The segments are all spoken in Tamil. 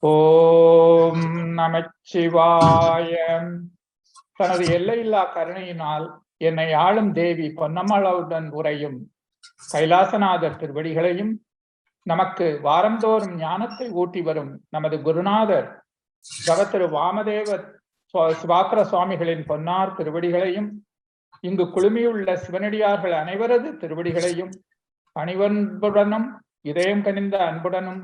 ஓம் நமச்சிவாய. தனது எல்லையில்லா கருணையினால் என்னை ஆளும் தேவி பொன்னம்மளவுடன் உரையும் கைலாசநாதர் திருவடிகளையும், நமக்கு வாரந்தோறும் ஞானத்தை ஊட்டி வரும் நமது குருநாதர் திரு வாமதேவர் சிவாக்கர சுவாமிகளின் பொன்னார் திருவடிகளையும், இங்கு குழுமியுள்ள சிவனடியார்கள் அனைவரது திருவடிகளையும் பணிவன்புடனும் இதயம் கனிந்த அன்புடனும்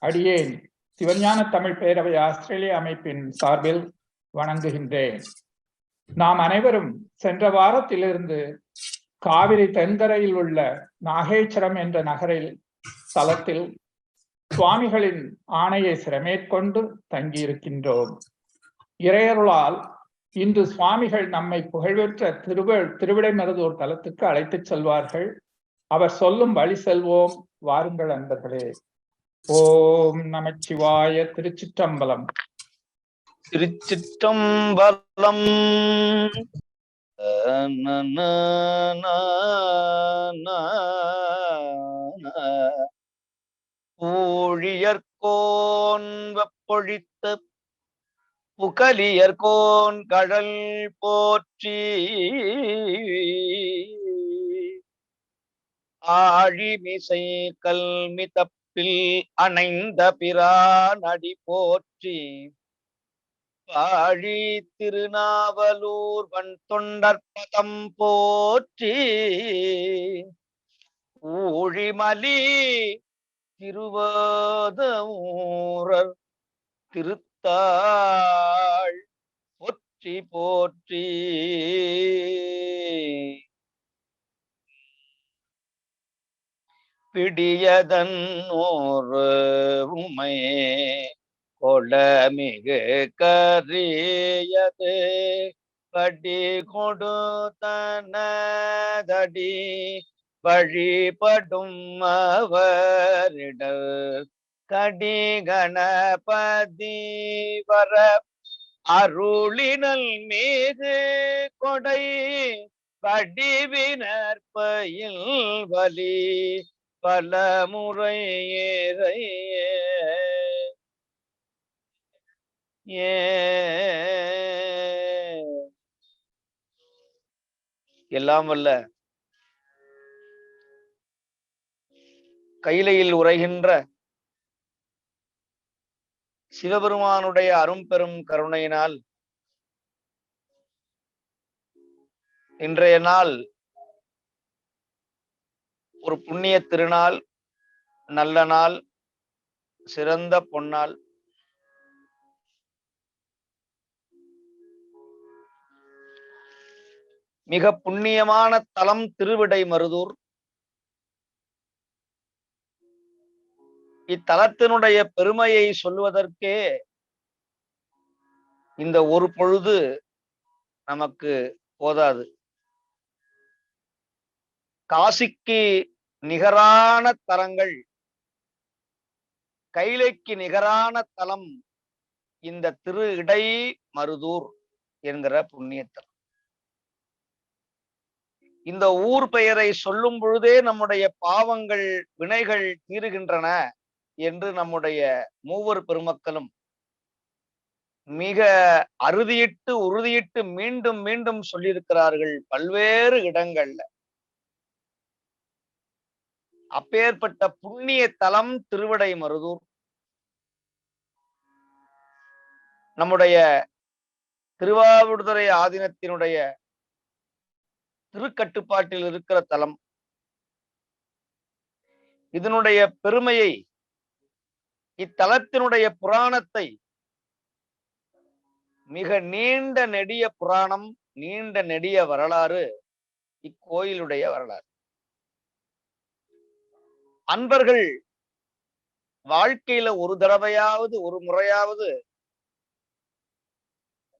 அடியேன் சிவஞான தமிழ் பேரவை ஆஸ்திரேலிய அமைப்பின் சார்பில் வணங்குகின்றேன். நாம் அனைவரும் சென்ற வாரத்திலிருந்து காவிரி தென்கரையில் உள்ள நாகேஸ்வரம் என்ற நகரில் தலத்தில் சுவாமிகளின் ஆணையை சிரமேற்கொண்டு தங்கியிருக்கின்றோம். இறையருளால் இன்று சுவாமிகள் நம்மை புகழ்பெற்ற திருவிடைமருதூர் தலத்துக்கு அழைத்துச் செல்வார்கள். அவர் சொல்லும் வழி செல்வோம், வாருங்கள் அன்பர்களே. ஓம் நமச்சிவாய. திருச்சிற்றம்பலம். திருச்சிற்றம்பலம். ஊழியர்கோன் வெப்பொழித்த புகலியர்கோன் கடல் போற்றி, ஆழிமிசை கல்மி தப்பில் அணைந்த பிரான் அடி போற்றி, பாழி திருநாவலூர் வன் தொண்டற்பதம் போற்றி, ஊழிமலி திருவாதூரர் திருத்தாள் போற்றி போற்றி. பிடியதன் ஒரு உமையே கொளமிகு கரியது, படி கொடுத்தனதடி வழிபடும் அவரிடர், கடி கணபதி வர அருளினல் மீது கொடை, படிவினற்பயில் வலி பல முறையேறை எல்லாம் வல்ல கைலையில் உரைகின்ற சிவபெருமானுடைய அரும்பெரும் கருணையினால் இன்றைய நாள் ஒரு புண்ணிய திருநாள், நல்ல நாள், சிறந்த பொன்னாள். மிக புண்ணியமான தலம் திருவிடைமருதூர். இத்தலத்தினுடைய பெருமையை சொல்வதற்கே இந்த ஒரு பொழுது நமக்கு போதாது. காசிக்கு நிகரான தலங்கள், கைலைக்கு நிகரான தலம் இந்த திரு இடைமருதூர் என்கிற புண்ணியத்தலம். இந்த ஊர் பெயரை சொல்லும் பொழுதே நம்முடைய பாவங்கள் வினைகள் தீருகின்றன என்று நம்முடைய மூவர் பெருமக்களும் மிக அறுதியிட்டு உறுதியிட்டு மீண்டும் மீண்டும் சொல்லியிருக்கிறார்கள் பல்வேறு இடங்கள்ல. அப்பேற்பட்ட புண்ணிய தலம் திருவிடைமருதூர். நம்முடைய திருவாவடுதுறை ஆதீனத்தினுடைய திருக்கட்டுப்பாட்டில் இருக்கிற தலம். இதனுடைய பெருமையை, இத்தலத்தினுடைய புராணத்தை, மிக நீண்ட நெடிய புராணம், நீண்ட நெடிய வரலாறு இக்கோயிலுடைய வரலாறு. அன்பர்கள் வாழ்க்கையில ஒரு தடவையாவது, ஒரு முறையாவது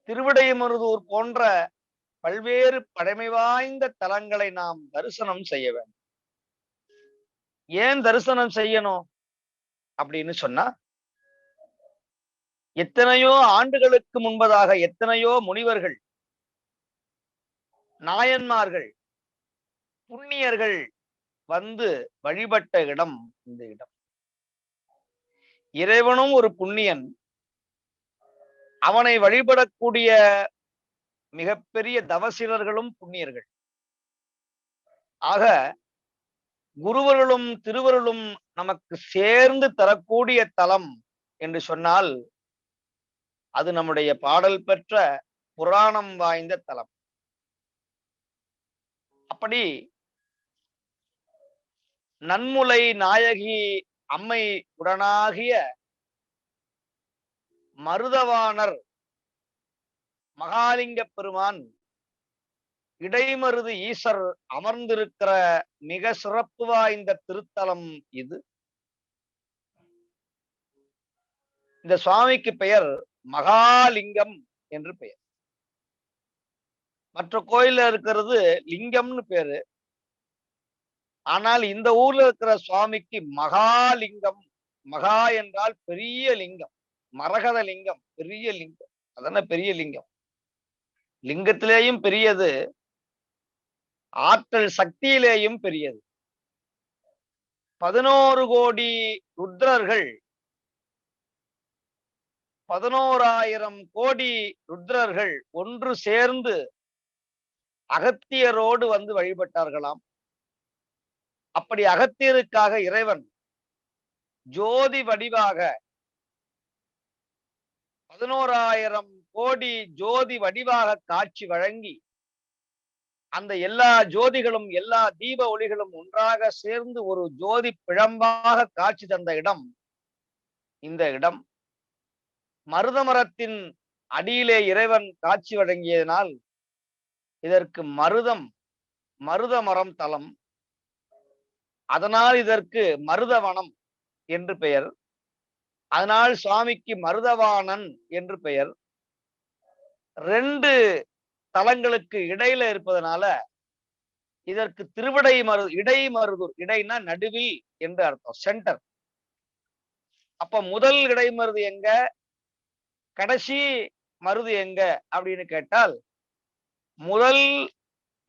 திருவிடைமருதூர் போன்ற பல்வேறு பழமை வாய்ந்த தலங்களை நாம் தரிசனம் செய்ய வேண்டும். ஏன் தரிசனம் செய்யணும் அப்படின்னு சொன்னா, எத்தனையோ ஆண்டுகளுக்கு முன்பதாக எத்தனையோ முனிவர்கள், நாயன்மார்கள், புண்ணியர்கள் வந்து வழிபட்ட இடம் இந்த இடம். இறைவனும் ஒரு புண்ணியன், அவனை வழிபடக்கூடிய மிகப்பெரிய தவசீலர்களும் புண்ணியர்கள். ஆக குருவர்களும் திருவருளும் நமக்கு சேர்ந்து தரக்கூடிய தலம் என்று சொன்னால் அது நம்முடைய பாடல் பெற்ற புராணம் வாய்ந்த தலம். அப்படி நன்முலை நாயகி அம்மை உடனாகிய மருதவாணர் மகாலிங்க பெருமான் இடைமருது ஈசர் அமர்ந்திருக்கிற மிக சிறப்பு வாய்ந்த திருத்தலம் இது. இந்த சுவாமிக்கு பெயர் மகாலிங்கம் என்று பெயர். மற்ற கோயில்ல இருக்கிறது லிங்கம்னு பேரு. ஆனால் இந்த ஊர்ல இருக்கிற சுவாமிக்கு மகாலிங்கம். மகா என்றால் பெரிய லிங்கம், மரகத லிங்கம், பெரிய லிங்கம். அதான பெரிய லிங்கம். லிங்கத்திலேயும் பெரியது, ஆற்றல் சக்தியிலேயும் பெரியது. 11 கோடி ருத்ரர்கள், 11,000 கோடி ருத்ரர்கள் ஒன்று சேர்ந்து அகத்தியரோடு வந்து வழிபட்டார்களாம். அப்படி அகத்தியருக்காக இறைவன் ஜோதி வடிவாக 11,000 கோடி ஜோதி வடிவாக காட்சி வழங்கி, அந்த எல்லா ஜோதிகளும் எல்லா தீப ஒளிகளும் ஒன்றாக சேர்ந்து ஒரு ஜோதி பிழம்பாக காட்சி தந்த இடம் இந்த இடம். மருத மரத்தின் அடியிலே இறைவன் காட்சி வழங்கியதனால் இதற்கு மருத மரம் தலம். அதனால் இதற்கு மருதவனம் என்று பெயர். அதனால் சுவாமிக்கு மருதவாணன் என்று பெயர். 2 தலங்களுக்கு இடையில இருப்பதனால இதற்கு இடைமருதூர். இடைனா நடுவில் என்று அர்த்தம், சென்டர். அப்ப முதல் இடைமருது எங்க, கடைசி மருது எங்க அப்படின்னு கேட்டால், முதல்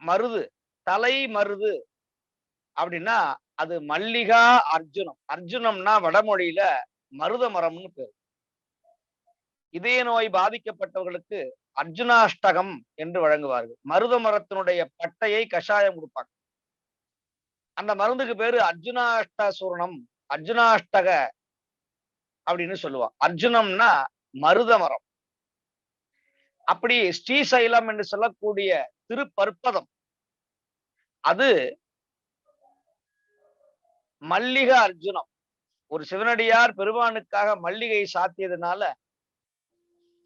மருது தலை மருது அப்படின்னா அது மல்லிகா அர்ஜுனம். அர்ஜுனம்னா வடமொழியில மருத மரம்னு பேரு. இதய நோய் பாதிக்கப்பட்டவர்களுக்கு அர்ஜுனாஷ்டகம் என்று வழங்குவார்கள். மருத மரத்தினுடைய பட்டையை கஷாயம் கொடுப்பாங்க. அந்த மருந்துக்கு பேரு அர்ஜுனாஷ்ட சூர்ணம், அர்ஜுனாஷ்டக அப்படின்னு சொல்லுவாங்க. அர்ஜுனம்னா மருத மரம். அப்படி ஸ்ரீசைலம் என்று சொல்லக்கூடிய திருப்பற்பதம் அது மல்லிகா அர்ஜுனம். ஒரு சிவனடியார் பெருமானுக்காக மல்லிகை சாத்தியதுனால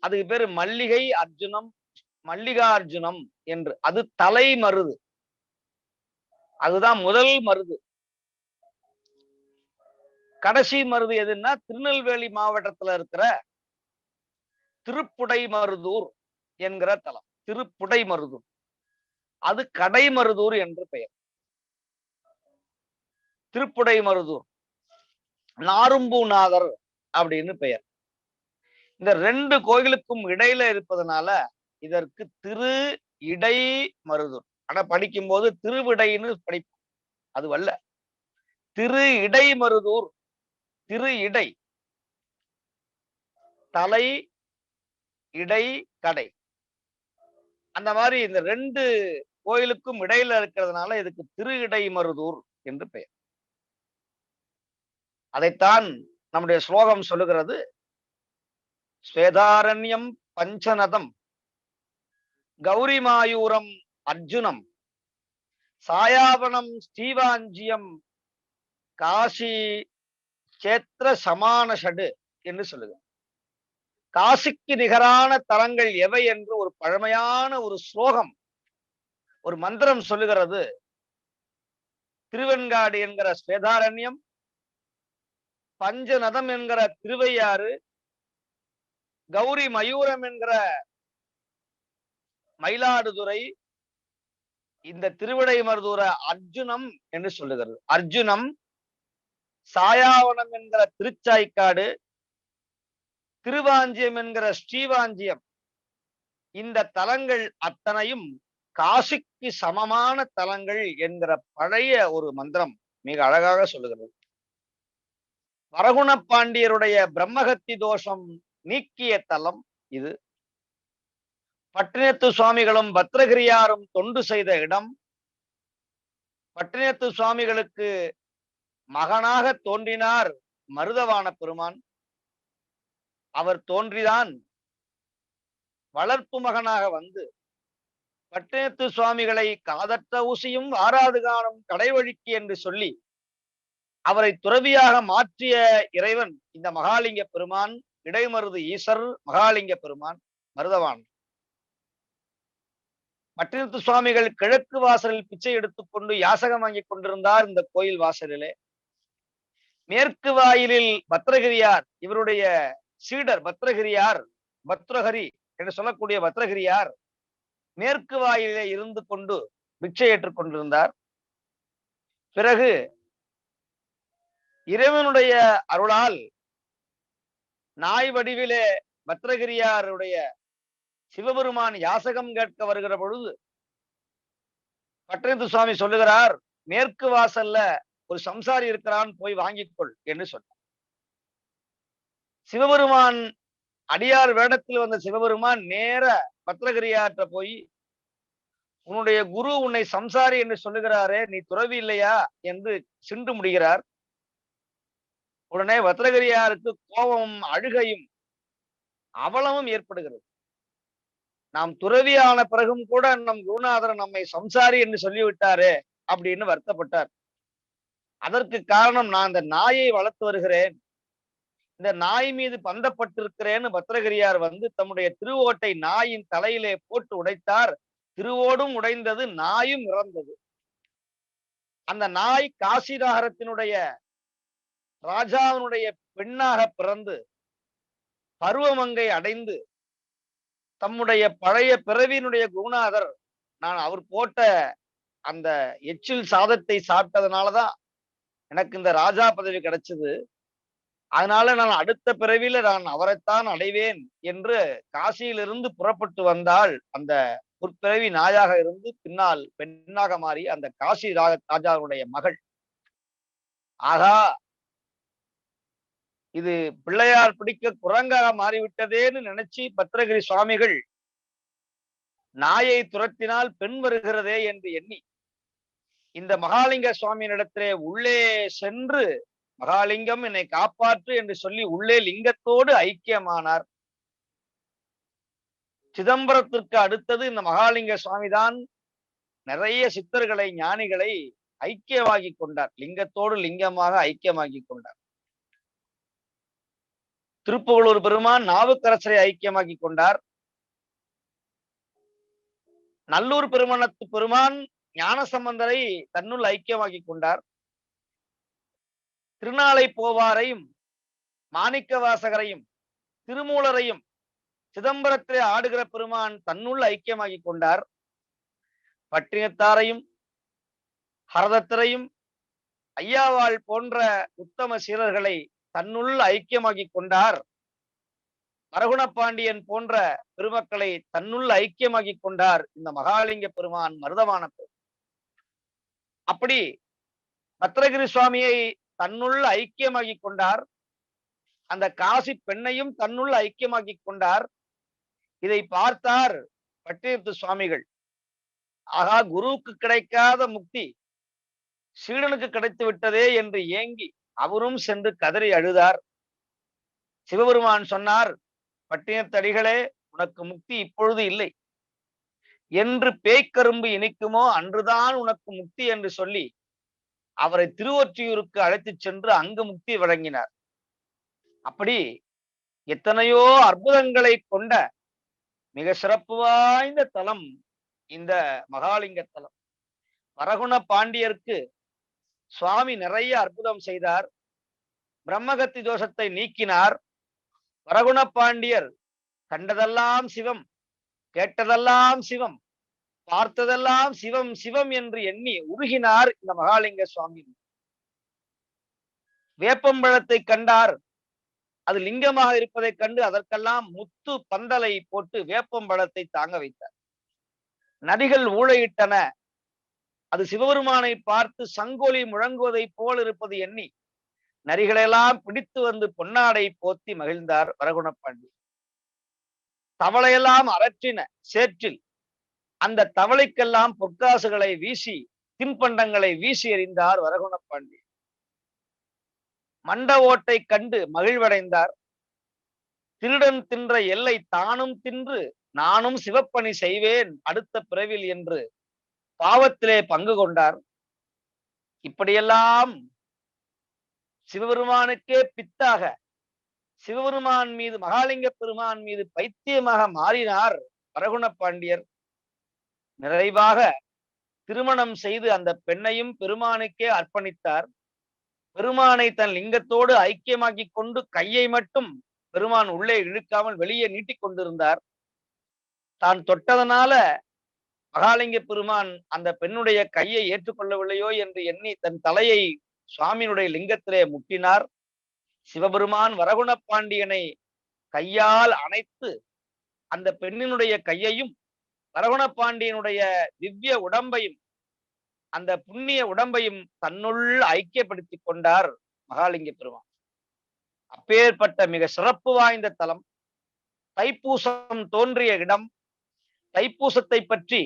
அதுக்கு பேரு மல்லிகை அர்ஜுனம், மல்லிகா அர்ஜுனம் என்று. அது தலை மருது, அதுதான் முதல் மருது. கடைசி மருது எதுன்னா திருநெல்வேலி மாவட்டத்துல இருக்கிற திருப்புடை மருதூர் என்கிற தலம். திருப்புடை மருதூர் அது கடைமருதூர் என்று பெயர். திருப்புடை மருதூர் நாரும்பூநாதர் அப்படின்னு பெயர். இந்த 2 கோயிலுக்கும் இடையில இருப்பதனால இதற்கு திரு இடை மருதூர். ஆனா படிக்கும் போது திருவிடைன்னு படிப்போம், அது வல்ல. திரு இடை மருதூர். திரு இடை, தலை இடை கடை. அந்த மாதிரி இந்த 2 கோயிலுக்கும் இடையில இருக்கிறதுனால இதுக்கு திரு இடை மருதூர் என்று பெயர். அதைத்தான் நம்முடைய ஸ்லோகம் சொல்லுகிறது. ஸ்வேதாரண்யம் பஞ்சநதம் கௌரிமாயூரம் அர்ஜுனம் சாயாவனம் ஸ்ரீவாஞ்சியம் காசி சேத்திர சமான ஷடு என்று சொல்லுங்க. காசிக்கு நிகரான தலங்கள் எவை என்று ஒரு பழமையான ஒரு ஸ்லோகம், ஒரு மந்திரம் சொல்லுகிறது. திருவெண்காடு என்கிற ஸ்வேதாரண்யம், பஞ்சநதம் என்கிற திருவையாறு, கௌரி மயூரம் என்கிற மயிலாடுதுறை, இந்த திருவிடைமருதூர அர்ஜுனம் என்று சொல்லுகிறது. அர்ஜுனம், சாயாவனம் என்கிற திருச்சாய்க்காடு, திருவாஞ்சியம் என்கிற ஸ்ரீவாஞ்சியம், இந்த தலங்கள் அத்தனையும் காசிக்கு சமமான தலங்கள் என்கிற பழைய ஒரு மந்திரம் மிக அழகாக சொல்லுகிறது. வரகுண பாண்டியருடைய பிரம்மகத்தி தோஷம் நீக்கிய தலம் இது. பட்டினத்து சுவாமிகளும் பத்ரகிரியாரும் தொண்டு செய்த இடம். பட்டினத்து சுவாமிகளுக்கு மகனாக தோன்றினார் மருதவான பெருமான். அவர் தோன்றிதான் வளர்ப்பு மகனாக வந்து பட்டினத்து சுவாமிகளை காதற்ற ஊசியும் ஆறாது காணும் கடைவழிக்கு என்று சொல்லி அவரை துறவியாக மாற்றிய இறைவன் இந்த மகாலிங்க பெருமான், இடைமருது ஈசர் மகாலிங்க பெருமான் மருதவான். பட்டினத்து சுவாமிகள் கிழக்கு வாசலில் பிச்சை எடுத்துக்கொண்டு யாசகம் வாங்கிக் கொண்டிருந்தார் இந்த கோயில் வாசலிலே. மேற்கு வாயிலில் பத்ரகிரியார், இவருடைய சீடர் பத்ரகிரியார், பத்ரஹரி என்று சொல்லக்கூடிய பத்ரகிரியார் மேற்கு வாயிலே இருந்து கொண்டு பிச்சை ஏற்றுக் கொண்டிருந்தார். பிறகு இறைவனுடைய அருளால் நாய் வடிவிலே பத்ரகிரியாருடைய சிவபெருமான் யாசகம் கேட்க வருகிற பொழுது பட்டினத்து சுவாமி சொல்லுகிறார், மேற்கு வாசல்ல ஒரு சம்சாரி இருக்கிறான், போய் வாங்கிக்கொள் என்று சொன்னார். சிவபெருமான் அடியார் வேடத்தில் வந்த சிவபெருமான் நேர பத்ரகிரியாற்ற போய், உன்னுடைய குரு உன்னை சம்சாரி என்று சொல்லுகிறாரே, நீ துறவி இல்லையா என்று சிண்டு முடிகிறார். உடனே பத்ரகிரியாருக்கு கோபமும் அழுகையும் அவலமும் ஏற்படுகிறது. நாம் துறவியான பிறகும் கூட நம் குருநாதர் நம்மை சம்சாரி என்று சொல்லிவிட்டாரே அப்படின்னு வருத்தப்பட்டார். அதற்கு காரணம், நான் இந்த நாயை வளர்த்து வருகிறேன், இந்த நாய் மீது பந்தப்பட்டிருக்கிறேன்னு பத்ரகிரியார் வந்து தம்முடைய திருவோட்டை நாயின் தலையிலே போட்டு உடைத்தார். திருவோடும் உடைந்தது, நாயும் இறந்தது. அந்த நாய் காசிராகரத்தினுடைய ராஜாவினுடைய பெண்ணாக பிறந்து பருவமங்கை அடைந்து தம்முடைய பழைய பிறவியினுடைய குருநாதர், நான் அவர் போட்ட அந்த எச்சில் சாதத்தை சாப்பிட்டதுனாலதான் எனக்கு இந்த ராஜா பதவி கிடைச்சது, அதனால நான் அடுத்த பிறவியில நான் அவரைத்தான் அடைவேன் என்று காசியிலிருந்து புறப்பட்டு வந்தால் அந்த புற்பிறவி நாயாக இருந்து பின்னால் பெண்ணாக மாறி அந்த காசி ராஜாவுடைய மகள். ஆகா, இது பிள்ளையார் பிடிக்க குரங்காக மாறிவிட்டதேன்னு நினைச்சு பத்ரகிரி சுவாமிகள் நாயை துரத்தினால் பெண் வருகிறதே என்று எண்ணி இந்த மகாலிங்க சுவாமியினிடத்திலே உள்ளே சென்று, மகாலிங்கம் என்னை காப்பாற்று என்று சொல்லி உள்ளே லிங்கத்தோடு ஐக்கியமானார். சிதம்பரத்திற்கு அடுத்தது இந்த மகாலிங்க சுவாமிதான் நிறைய சித்தர்களை, ஞானிகளை ஐக்கியமாகி கொண்டார், லிங்கத்தோடு லிங்கமாக ஐக்கியமாகி கொண்டார். திருப்புகழூர் பெருமான் நாவுக்கரசரை ஐக்கியமாக்கி கொண்டார். நல்லூர் பெருமணத்து பெருமான் ஞானசம்பந்தரை தன்னுள் ஐக்கியமாக்கி கொண்டார். திருநாளை போவாரையும் மாணிக்க வாசகரையும் திருமூலரையும் சிதம்பரத்திலே ஆடுகிற பெருமான் தன்னுள் ஐக்கியமாகி கொண்டார். பட்டினத்தாரையும் ஹரதத்தரையும் ஐயாவாள் போன்ற உத்தம சீரர்களை தன்னுள் ஐக்கியமாகி கொண்டார். வரகுண பாண்டியன் போன்ற பெருமக்களை தன்னுள் ஐக்கியமாகி கொண்டார் இந்த மகாலிங்க பெருமான், மருதவான பெருமான். அப்படி பத்ரகிரி சுவாமியை தன்னுள் ஐக்கியமாகி கொண்டார். அந்த காசி பெண்ணையும் தன்னுள் ஐக்கியமாக்கி கொண்டார். இதை பார்த்தார் பட்டினத்து சுவாமிகள். ஆகா, குருவுக்கு கிடைக்காத முக்தி சீடனுக்கு கிடைத்து விட்டதே என்று ஏங்கி அவரும் சென்று கதறி அழுதார். சிவபெருமான் சொன்னார், பட்டினத்தடிகளே, உனக்கு முக்தி இப்பொழுது இல்லை. என்று பேய்க்கரும்பு இனிக்குமோ அன்றுதான் உனக்கு முக்தி என்று சொல்லி அவரை திருவொற்றியூருக்கு அழைத்துச் சென்று அங்கு முக்தி வழங்கினார். அப்படி எத்தனையோ அற்புதங்களை கொண்ட மிக சிறப்பு வாய்ந்த தலம் இந்த மகாலிங்க தலம். வரகுண பாண்டியருக்கு சுவாமி நிறைய அற்புதம் செய்தார். பிரம்மகத்தி தோஷத்தை நீக்கினார். வரகுண பாண்டியர் கண்டதெல்லாம் சிவம், கேட்டதெல்லாம் சிவம், பார்த்ததெல்லாம் சிவம் சிவம் என்று எண்ணி உருகினார் இந்த மகாலிங்க சுவாமி. வேப்பம்பழத்தை கண்டார், அது லிங்கமாக இருப்பதை கண்டு அதற்கெல்லாம் முத்து பந்தலை போட்டு வேப்பம்பழத்தை தாங்க வைத்தார். நதிகள் ஊழையிட்டன, அது சிவபெருமானை பார்த்து சங்கொலி முழங்குவதை போல் இருப்பது எண்ணி நரிகளெல்லாம் பிடித்து வந்து பொன்னாடை போத்தி மகிழ்ந்தார் வரகுணப்பாண்டி. தவளையெல்லாம் அரற்றின சேற்றில். அந்த தவளைக்கெல்லாம் பொற்காசுகளை வீசி, தின்பண்டங்களை வீசி எறிந்தார் வரகுணப்பாண்டி. மண்ட ஓட்டை கண்டு மகிழ்வடைந்தார். திருடன் தின்ற எல்லை தானும் தின்று நானும் சிவப்பணி செய்வேன் அடுத்த பிறவில் என்று பாவத்திலே பங்கு கொண்டார். இப்படியெல்லாம் சிவபெருமானுக்கே பித்தாக, சிவபெருமான் மீது, மகாலிங்க பெருமான் மீது பைத்தியமாக மாறினார் வரகுணப்பாண்டியர். நிறைவாக திருமணம் செய்து அந்த பெண்ணையும் பெருமானுக்கே அர்ப்பணித்தார். பெருமானை தன் லிங்கத்தோடு ஐக்கியமாக்கி கொண்டு கையை மட்டும் பெருமான் உள்ளே இழுக்காமல் வெளியே நீட்டிக் கொண்டிருந்தார். தான் தொட்டதனால மகாலிங்க பெருமான் அந்த பெண்ணுடைய கையை ஏற்றுக்கொள்ளவில்லையோ என்று எண்ணி தன் தலையை சுவாமியினுடைய லிங்கத்திலே முட்டினார். சிவபெருமான் வரகுணப்பாண்டியனை கையால் அணைத்து அந்த பெண்ணினுடைய கையையும் வரகுணப்பாண்டியனுடைய திவ்ய உடம்பையும், அந்த புண்ணிய உடம்பையும் தன்னுள் ஐக்கியப்படுத்திக் கொண்டார் மகாலிங்க பெருமான். அப்பேற்பட்ட மிக சிறப்பு வாய்ந்த தலம். தைப்பூசம் தோன்றிய இடம். தைப்பூசத்தை பற்றி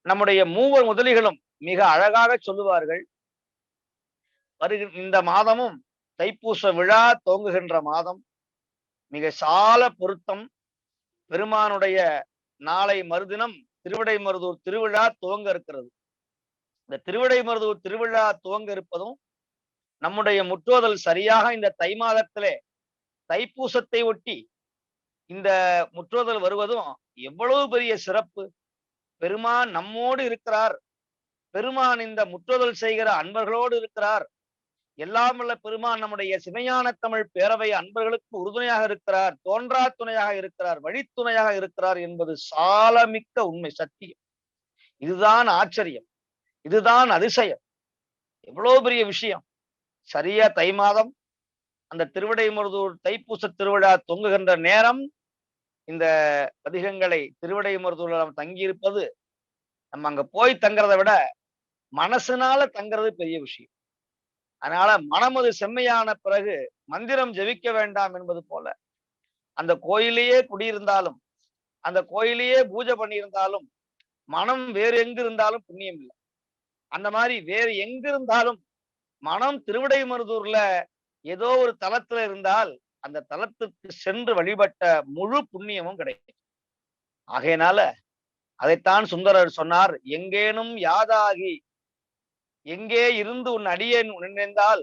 நம்முடைய மூவர் முதலிகளும் மிக அழகாக சொல்லுவார்கள். இந்த மாதமும் தைப்பூச விழா துவங்குகின்ற மாதம். மிக சால பொருத்தம். பெருமானுடைய நாளை மறுதினம் திருவிடைமருதூர் திருவிழா துவங்க இருக்கிறது. இந்த திருவிடைமருதூர் திருவிழா துவங்க இருப்பதும் நம்முடைய முற்றோதல் சரியாக இந்த தை மாதத்திலே தைப்பூசத்தை ஒட்டி இந்த முற்றோதல் வருவதும் எவ்வளவு பெரிய சிறப்பு. பெருமான் நம்மோடு இருக்கிறார். பெருமான் இந்த முற்றோதல் செய்கிற அன்பர்களோடு இருக்கிறார். எல்லாம் உள்ள பெருமான் நம்முடைய சிவஞான தமிழ் பேரவை அன்பர்களுக்கு உறுதுணையாக இருக்கிறார், தோன்றா துணையாக இருக்கிறார், வழித்துணையாக இருக்கிறார் என்பது சாலமிக்க உண்மை, சத்தியம். இதுதான் ஆச்சரியம், இதுதான் அதிசயம். எவ்வளவு பெரிய விஷயம். சரியா தை மாதம் அந்த திருவிடைமருதூர் தைப்பூச திருவிழா தொங்குகின்ற நேரம் இந்த பதிகங்களை திருவிடைமருதூர்ல நம்ம தங்கியிருப்பது, நம்ம அங்க போய் தங்குறதை விட மனசுனால தங்குறது பெரிய விஷயம். அதனால மனமது செம்மையான பிறகு மந்திரம் ஜெபிக்க வேண்டாம் என்பது போல, அந்த கோயிலேயே குடியிருந்தாலும், அந்த கோயிலேயே பூஜை பண்ணியிருந்தாலும், மனம் வேறு எங்கு இருந்தாலும் புண்ணியம் இல்லை. அந்த மாதிரி வேறு எங்கு இருந்தாலும் மனம் திருவிடைமருதூர்ல ஏதோ ஒரு தலத்துல இருந்தால் அந்த தலத்துக்கு சென்று வழிபட்ட முழு புண்ணியமும் கிடைக்கும். ஆகையினால அதைத்தான் சுந்தரர் சொன்னார். எங்கேனும் யாதாகி எங்கே இருந்து உன் அடியேன் நினைந்தால்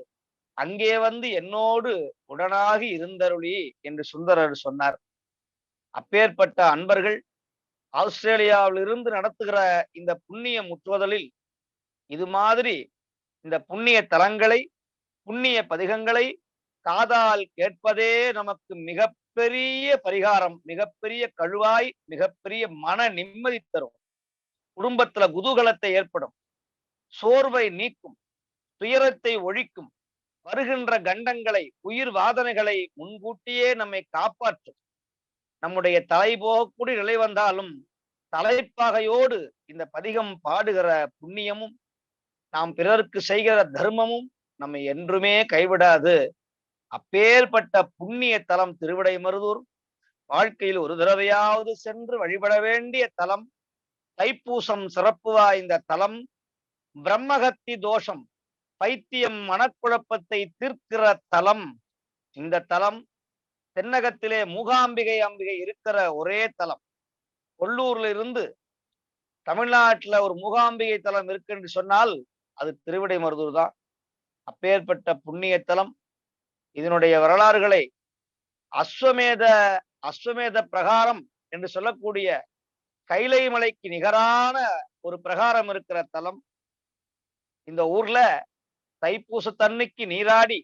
அங்கே வந்து என்னோடு உடனாகி இருந்தருளி என்று சுந்தரர் சொன்னார். அப்பேற்பட்ட அன்பர்கள் ஆஸ்திரேலியாவில் இருந்து நடத்துகிற இந்த புண்ணிய முற்றுவதலில் இது மாதிரி இந்த புண்ணிய தலங்களை, புண்ணிய பதிகங்களை காதால் கேட்பதே நமக்கு மிகப்பெரிய பரிகாரம், மிகப்பெரிய கழுவாய், மிகப்பெரிய மன நிம்மதி தரும். குடும்பத்துல குதூகலத்தை ஏற்படும், சோர்வை நீக்கும், துயரத்தை ஒழிக்கும், வருகின்ற கண்டங்களை, உயிர் வாதனைகளை முன்கூட்டியே நம்மை காப்பாற்றும். நம்முடைய தலை போகக்கூடிய நிலை வந்தாலும் தலைப்பாகையோடு இந்த பதிகம் பாடுகிற புண்ணியமும், நாம் பிறருக்கு செய்கிற தர்மமும் நம்மை என்றுமே கைவிடாது. அப்பேற்பட்ட புண்ணிய தலம் திருவிடைமருதூர். வாழ்க்கையில் ஒரு தடவையாவது சென்று வழிபட வேண்டிய தலம். தைப்பூசம் சிறப்பு வாய்ந்த தலம். பிரம்மகத்தி தோஷம், பைத்தியம், மனக்குழப்பத்தை தீர்க்கிற தலம் இந்த தலம். தென்னகத்திலே மூகாம்பிகை அம்பிகை இருக்கிற ஒரே தலம். கொல்லூர்ல இருந்து தமிழ்நாட்டுல ஒரு மூகாம்பிகை தலம் இருக்கு என்று சொன்னால் அது திருவிடைமருதூர் தான். அப்பேற்பட்ட புண்ணிய தலம். இதனுடைய வரலாறுகளை அஸ்வமேத பிரகாரம் என்று சொல்லக்கூடிய கைலை மலைக்கு நிகரான ஒரு பிரகாரம் இருக்கிற தலம். இந்த ஊர்ல தைப்பூசத்தன்னைக்கு நீராடி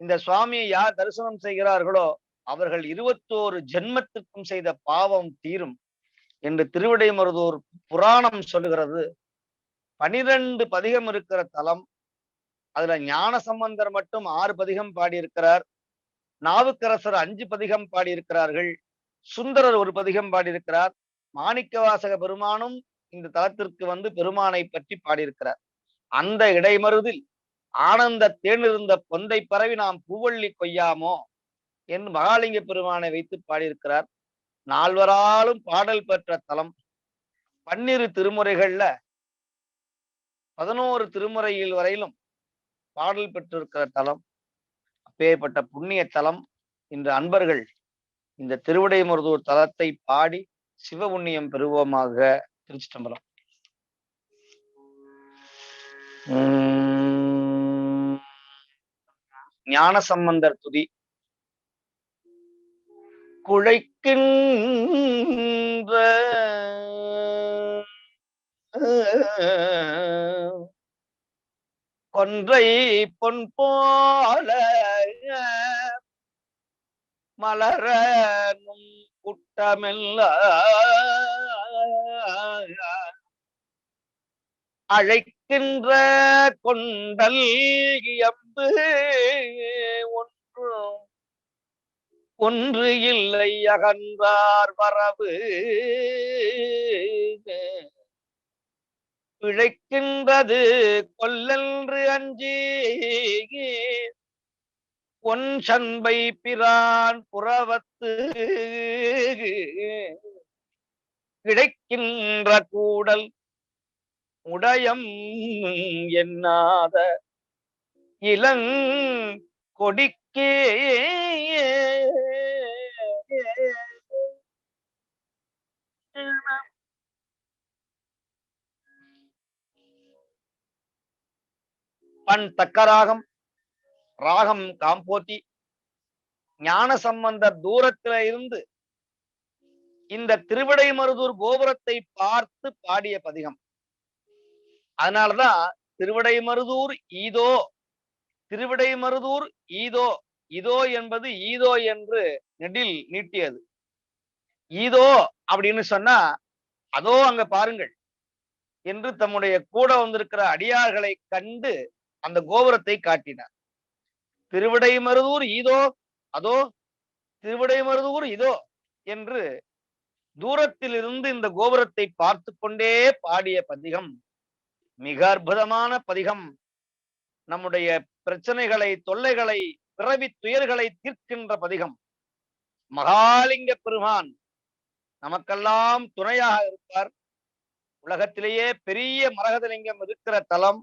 இந்த சுவாமியை யார் தரிசனம் செய்கிறார்களோ அவர்கள் 21 ஜென்மத்திற்கும் செய்த பாவம் தீரும் என்று திருவிடைமருதூர் புராணம் சொல்லுகிறது. 12 பதிகம் இருக்கிற தலம். அதுல ஞான சம்பந்தர் மட்டும் 6 பதிகம் பாடியிருக்கிறார். நாவுக்கரசர் 5 பதிகம் பாடியிருக்கிறார்கள். சுந்தரர் 1 பதிகம் பாடியிருக்கிறார். மாணிக்கவாசக பெருமானும் இந்த தலத்திற்கு வந்து பெருமானை பற்றி பாடியிருக்கிறார். அந்த இடைமருதில் ஆனந்த தேனிருந்த பொந்தை பரவி நாம் பூவள்ளி கொய்யாமோ என்று மகாலிங்க பெருமானை வைத்து பாடியிருக்கிறார். நால்வராலும் பாடல் பெற்ற தலம். 12 திருமுறைகள்ல 11 திருமுறையில் வரையிலும் பாடல் பெற்றிருக்கிற தலம். அப்பேற்பட்ட புண்ணிய தலம். இன்று அன்பர்கள் இந்த திருவிடைமருதூர் தலத்தை பாடி சிவ புண்ணியம் பெறுவோமாக. திருச்சிற்றம்பலம். ஞானசம்பந்தர் துதி. குழைக்கின்ற கொன்றை பொன் போல மலரனும் குட்டமெல்ல அழைக்கின்ற கொண்டல் எம்பு ஒன்று இல்லை அகன்றார் வரவு பிழைக்கின்றது கொல்லென்று அஞ்சி பொன் சண்பை பிரான் புறவத்து கிடைக்கின்ற கூடல் உடையம் என்னாத இளங் கொடிக்கே பண் தக்கராகம், ராகம் காம்போட்டி. ஞானசம்பந்தர் தூரத்தில இருந்து இந்த திருவிடைமருதூர் கோபுரத்தை பார்த்து பாடிய பதிகம். அதனாலதான் திருவிடைமருதூர் ஈதோ, திருவிடைமருதூர் ஈதோ. இதோ என்பது ஈதோ என்று நெடில் நீட்டியது. ஈதோ அப்படின்னு சொன்னா அதோ அங்க பாருங்கள் என்று தம்முடைய கூட வந்திருக்கிற அடியார்களை கண்டு அந்த கோபுரத்தை காட்டினார். திருவிடைமருதூர் ஈதோ, அதோ திருவிடைமருதூர் இதோ என்று தூரத்தில் இருந்து இந்த கோபுரத்தை பார்த்து கொண்டே பாடிய பதிகம் மிக அற்புதமான பதிகம். நம்முடைய பிரச்சனைகளை, தொல்லைகளை, பிறவி துயர்களை தீர்க்கின்ற பதிகம். மகாலிங்க பெருமான் நமக்கெல்லாம் துணையாக இருப்பார். உலகத்திலேயே பெரிய மரகதலிங்கம் இருக்கிற தலம்.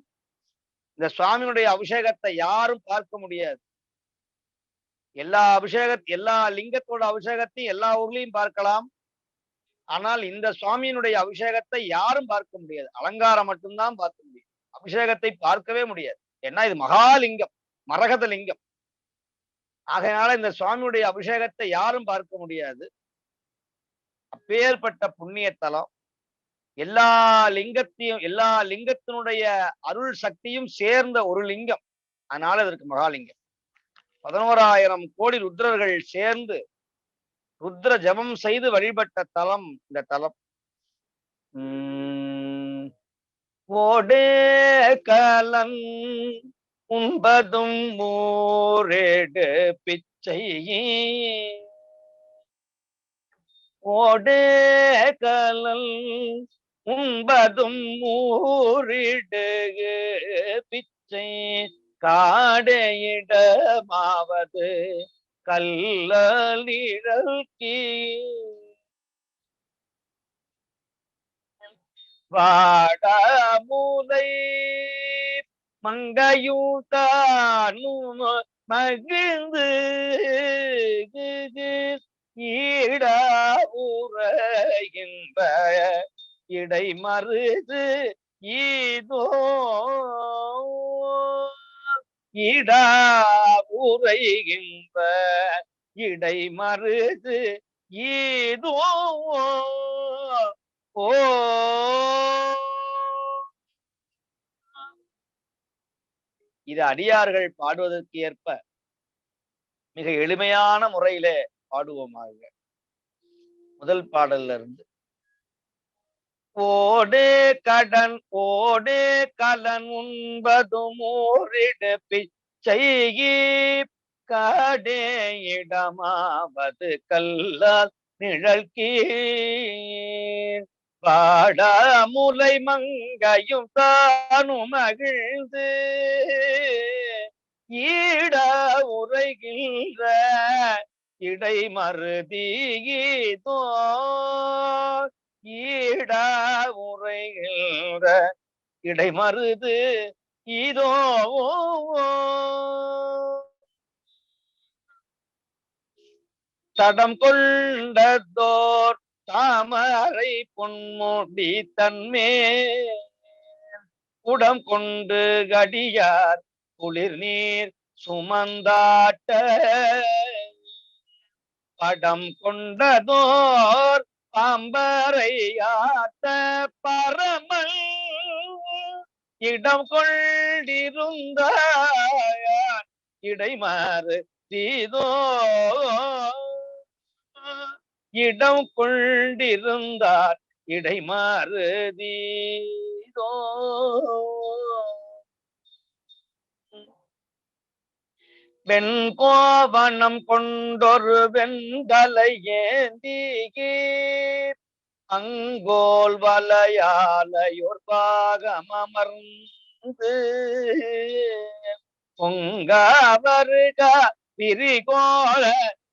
இந்த சுவாமியுடைய அபிஷேகத்தை யாரும் பார்க்க முடியாது. எல்லா லிங்கத்தோட அபிஷேகத்தையும் எல்லா ஊர்லயும் பார்க்கலாம். ஆனால் இந்த சுவாமியினுடைய அபிஷேகத்தை யாரும் பார்க்க முடியாது. அலங்காரம் மட்டும்தான் பார்க்க முடியும், அபிஷேகத்தை பார்க்கவே முடியாது. ஏன்னா இது மகாலிங்கம், மரகத லிங்கம். ஆகையினால இந்த சுவாமியுடைய அபிஷேகத்தை யாரும் பார்க்க முடியாது. அப்பேற்பட்ட புண்ணிய தலம். எல்லா லிங்கத்தினுடைய அருள் சக்தியும் சேர்ந்த ஒரு லிங்கம். அதனால இதற்கு மகாலிங்கம். 11,000 கோடி ருத்ரர்கள் சேர்ந்து ருத்ர ஜபம் செய்து வழிபட்ட தலம் இந்த தலம். ஓடே கலன் உண்பதும் மூரேடு பிச்சை, ஓடே கலல் உண்பதும் மூரிடு பிச்சை, காடையிடமாவது கல்லீழல்கி வாடமூலை மங்கையூட்டானும் மகிழ்ந்து ஈடாவுரைகின்ற இடை மருது ஈதோ, ஈடாவுரைகின்ற இடை மருது ஈதோ. ஓ இது அடியார்கள் பாடுவதற்கு ஏற்ப மிக எளிமையான முறையிலே பாடுவோமாக. முதல் பாடல்ல இருந்து ஓடே கடன் ஓடே கலன் உண்பதும் ஓரிடு பிச்சை, காடே இடமாவது கல்லால் நிழல் கீழ், பாடாமுலை மங்கையும் தானும் மகிழ்ந்து ஈட உரைகின்ற இடை மருதீதோ ஈட உரைகின்ற இடை மருது இதோ தடம் கொண்டதோர் தாமரை பொன்முடி தன்மே உடம் கொண்டு கடியார் குளிர் நீர் சுமந்தாட்ட படம் கொண்டதோர் பாம்பரையாட்ட பரமல் இடம் கொண்டிருந்த இடைமாறு தீதோ இடம் கொண்டிருந்தார் இடைமாறு தீதோ வெண்கோவனம் கொண்டொரு வெண்கலை ஏந்திகி அங்கோல் வலையாலையோர் பாகமர்ந்து பொங்க வருக விரிகோள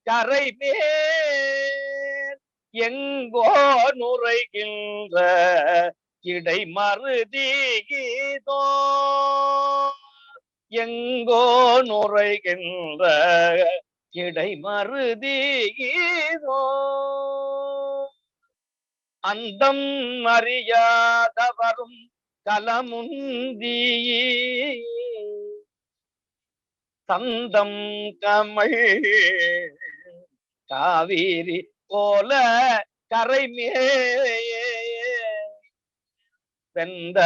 கரை மேல் எங்கோ நுரைகின்ற இடை மருதீதோ எங்கோ நுரைகின்ற இடை மருதீதோ அந்தம் அறியாதவரும் கலமுந்தி தந்தம் கமல் காவிரி போல கரைமே வெந்த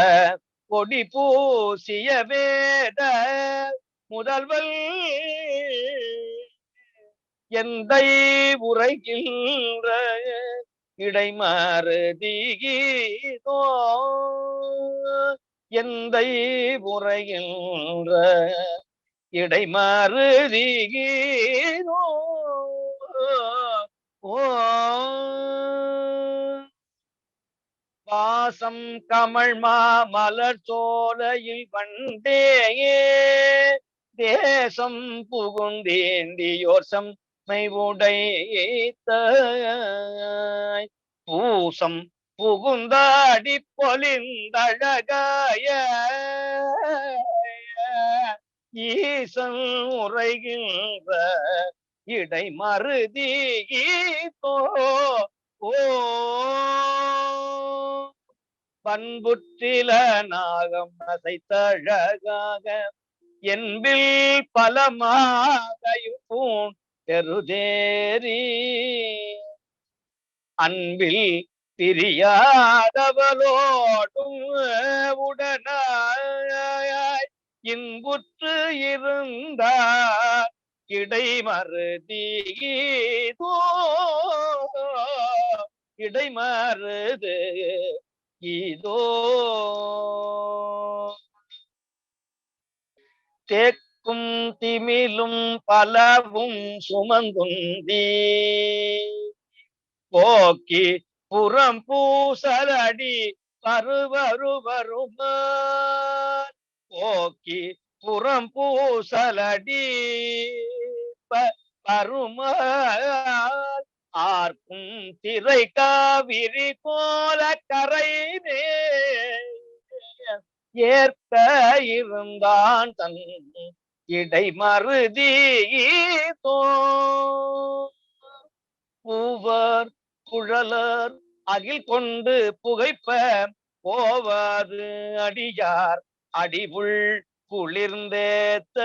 கொடி பூசிய வேத முதல்வல் எந்தை உரைகின்ற இடைமாறு தீதோ எந்தை உரைகின்ற இடைமாறு தீதோ வாசம் கமல் மாமலர் சோலையில் வண்டேயே தேசம் புகுந்தேந்தியோர் செம்மை உடைத்த பூசம் புகுந்தாடி பொலிந்தழகாய ஈசன் உரைகின்ற இடை மருதீதோ பண்புற்றில நாகம் அசைத்தழகாக என்பில் பலமாகையும் பூண் பெருதேரி அன்பில் பிரியாதவளோடும் உடனாய் இன்புற்று இருந்தார் இடை மருதீதோ இடை மருது இதோ தேக்கும் திமிலும் பலவும் சுமந்துந்தி போக்கி புறம் பூசலடி பருவருவரும போக்கி புறம் பூசலடி பரும ஆர்க்கும் திரை காவிரி போல கரைமே ஏற்க இருந்தான் தன் இடை மருதீதோ பூவர் குழலர் அகில் கொண்டு புகைப்ப போவாது அடியார் அடிவுள் குளிர்ந்தேத்த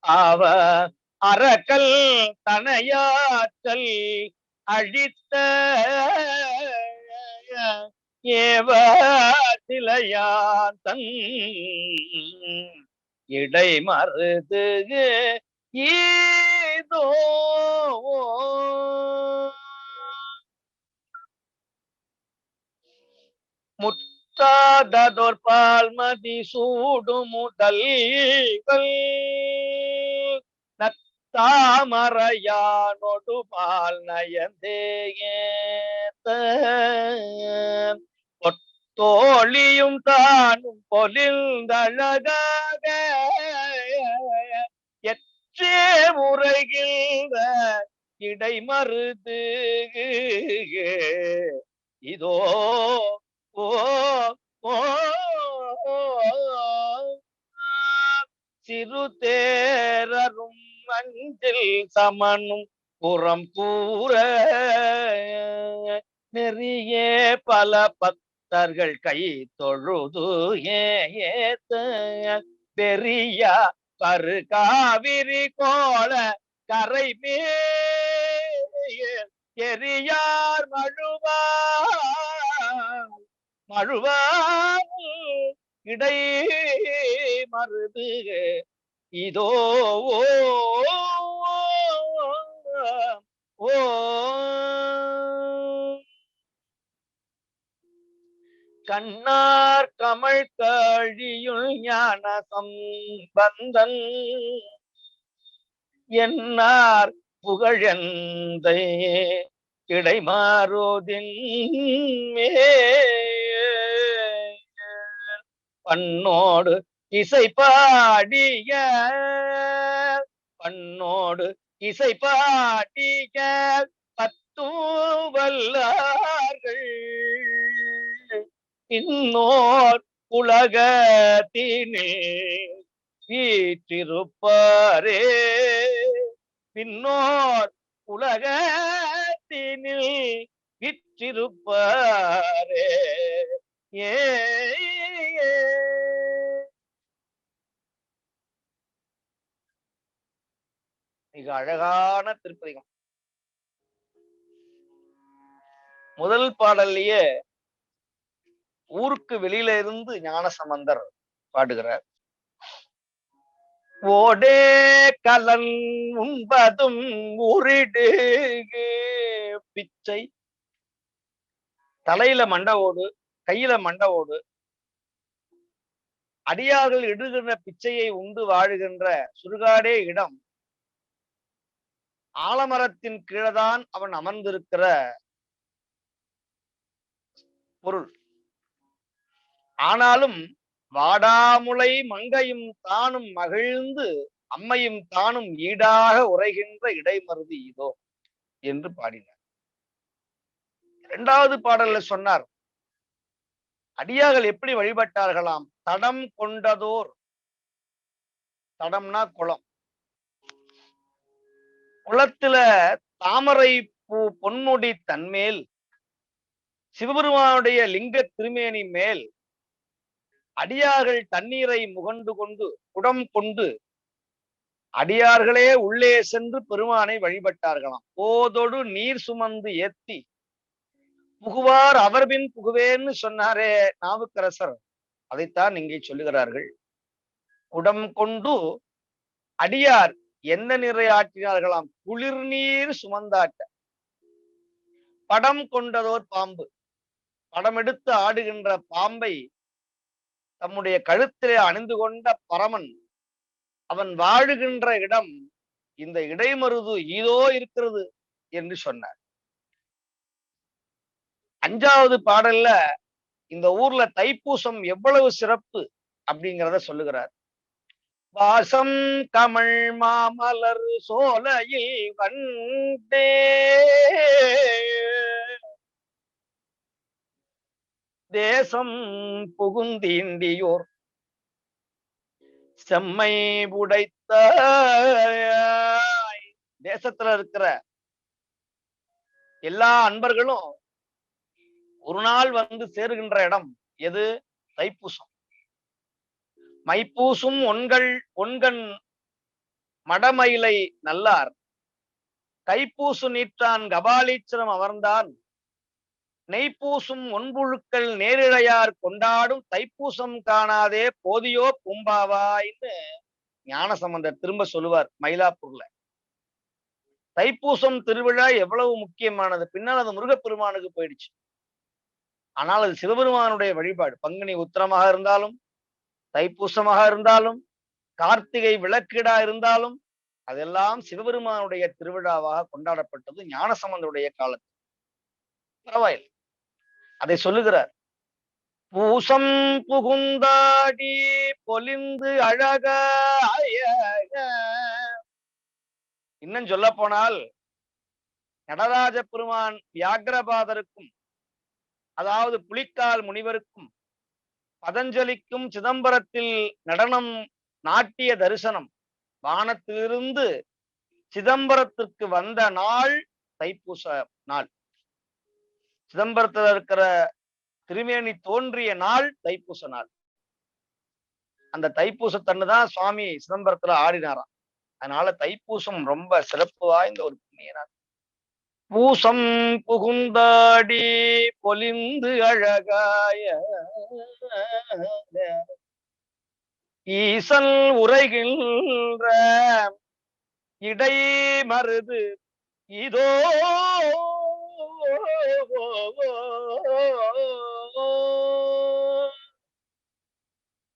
அவ அறக்கல் தனையாற்றல் அழித்த ஏவ சிலையான் தன் இடை மருது ஈதோ முற்றாததோர் பால்மதி சூடு முதல்கள் நத்தாமரையானொடு பால் நயந்தேயே ஏத்த தோழியும் தானும் பொலிந்தழகாக எற்றே முறைகின்ற இடை மருது இதோ ஓ ஓ சிறு தேரரும் மஞ்சள் சமனும் புறம் கூற நெறியே பல பக்தர்கள் கை தொழுது ஏத்த பெரியா பரு காவிரி கோல கரை எரியார் மழுவார் இடை மருது இதோ ஓ கண்ணார் கமல் கழியுள் ஞான சம்பந்தன் என்னார் புகழந்தை இடைமாறுதின் பண்ணோடு இசை பாடிய பத்துவல்லார்கள் இன்னோர் உலகத்தினே வீற்றிருப்பாரே பின்னோர் உலகத்தினில் விற்றிருப்பாரே ஏ மிக அழகான திருப்பதிகம். முதல் பாடல்லையே ஊருக்கு வெளியில இருந்து ஞானசம்பந்தர் பாடுகிறார். ஓடே கலன் உண்பதும் உரிடு பிச்சை, தலையில மண்டை ஓடு, கையில மண்டை ஓடு, அடியார்கள் இடுகின்ற பிச்சையை உண்டு வாழுகின்ற சுடுகாடே இடம். ஆலமரத்தின் கீழதான் அவன் அமர்ந்திருக்கிற பொருள். ஆனாலும் வாடாமுலை மங்கையும் தானும் மகிழ்ந்து அம்மையும் தானும் ஈடாக உரைகின்ற இடைமருதி இதோ என்று பாடினார். இரண்டாவது பாடல்ல சொன்னார், அடியார்கள் எப்படி வழிபட்டார்களாம். தடம் கொண்டதோர், தடம்னா குளம், குளத்துல தாமரை பூ பொன்முடி தன்மேல் சிவபெருமானுடைய லிங்க திருமேனி மேல் அடியார்கள் தண்ணீரை முகண்டு கொண்டு குடம் கொண்டு அடியார்களே உள்ளே சென்று பெருமானை வழிபட்டார்களாம். போதொடு நீர் சுமந்து ஏத்தி புகுவார் அவர்பின் புகுவேன்னு சொன்னாரே நாவுக்கரசர், அதைத்தான் இங்கே சொல்லுகிறார்கள். குடம் கொண்டு அடியார் என்ன நிறை ஆற்றினார்களாம், குளிர் நீர் சுமந்தாட்ட. படம் கொண்டதோர் பாம்பு, படம் எடுத்து ஆடுகின்ற பாம்பை தம்முடைய கழுத்திலே அணிந்து கொண்ட பரமன் அவன் வாழுகின்ற இடம் இந்த இடைமருது இதோ இருக்கிறது என்று சொன்னார். அஞ்சாவது பாடல்ல இந்த ஊர்ல தைப்பூசம் எவ்வளவு சிறப்பு அப்படிங்கிறத சொல்லுகிறார். வாசம் கமல் மாமலர் சோலையில் வந்தே தேசம் புகுந்தீண்டியோர் செம்மை உடைத்த, தேசத்துல இருக்கிற எல்லா அன்பர்களும் ஒரு நாள் வந்து சேருகின்ற இடம் எது? தைப்பூசம். மைப்பூசும் ஒன்கண் மடமயிலை நல்லார் கைப்பூசு நீற்றான் கபாலீச்சரம் அமர்ந்தான் நெய்ப்பூசும் ஒன்புழுக்கள் நேரிழையார் கொண்டாடும் தைப்பூசம் காணாதே போதியோ பூம்பாவாயின்னு ஞானசம்பந்தர் திரும்ப சொல்லுவார் மயிலாப்பூர்ல. தைப்பூசம் திருவிழா எவ்வளவு முக்கியமானது. பின்னால் அது முருகப்பெருமானுக்கு போயிடுச்சு. ஆனால் அது சிவபெருமானுடைய வழிபாடு. பங்குனி உத்திரமாக இருந்தாலும், தைப்பூசமாக இருந்தாலும், கார்த்திகை விளக்கீடா இருந்தாலும் அதெல்லாம் சிவபெருமானுடைய திருவிழாவாக கொண்டாடப்பட்டது ஞானசம்பந்தருடைய காலத்தில். பரவாயில்லை, அதை சொல்லுகிறார். பூசம் புகுந்தாடி பொலிந்து அழகாய. இன்னும் சொல்ல போனால் நடராஜ பெருமான் வியாக்கிரபாதருக்கும், அதாவது புலிக்கால் முனிவருக்கும், பதஞ்சலிக்கும் சிதம்பரத்தில் நடனம் நாட்டிய தரிசனம் வானத்திலிருந்து சிதம்பரத்திற்கு வந்த நாள் தைப்பூச நாள். சிதம்பரத்தில் இருக்கிற திருமேனி தோன்றிய நாள் தைப்பூச நாள். அந்த தைப்பூசத்தன்னுதான் சுவாமி சிதம்பரத்துல ஆடினாராம். அதனால தைப்பூசம் ரொம்ப சிறப்பு வாய்ந்த ஒரு புண்ணிய நாள். பூசம் புகுந்தாடி பொலிந்து அழகாய ஈசன் உரைகின்ற இடை மருது இதோ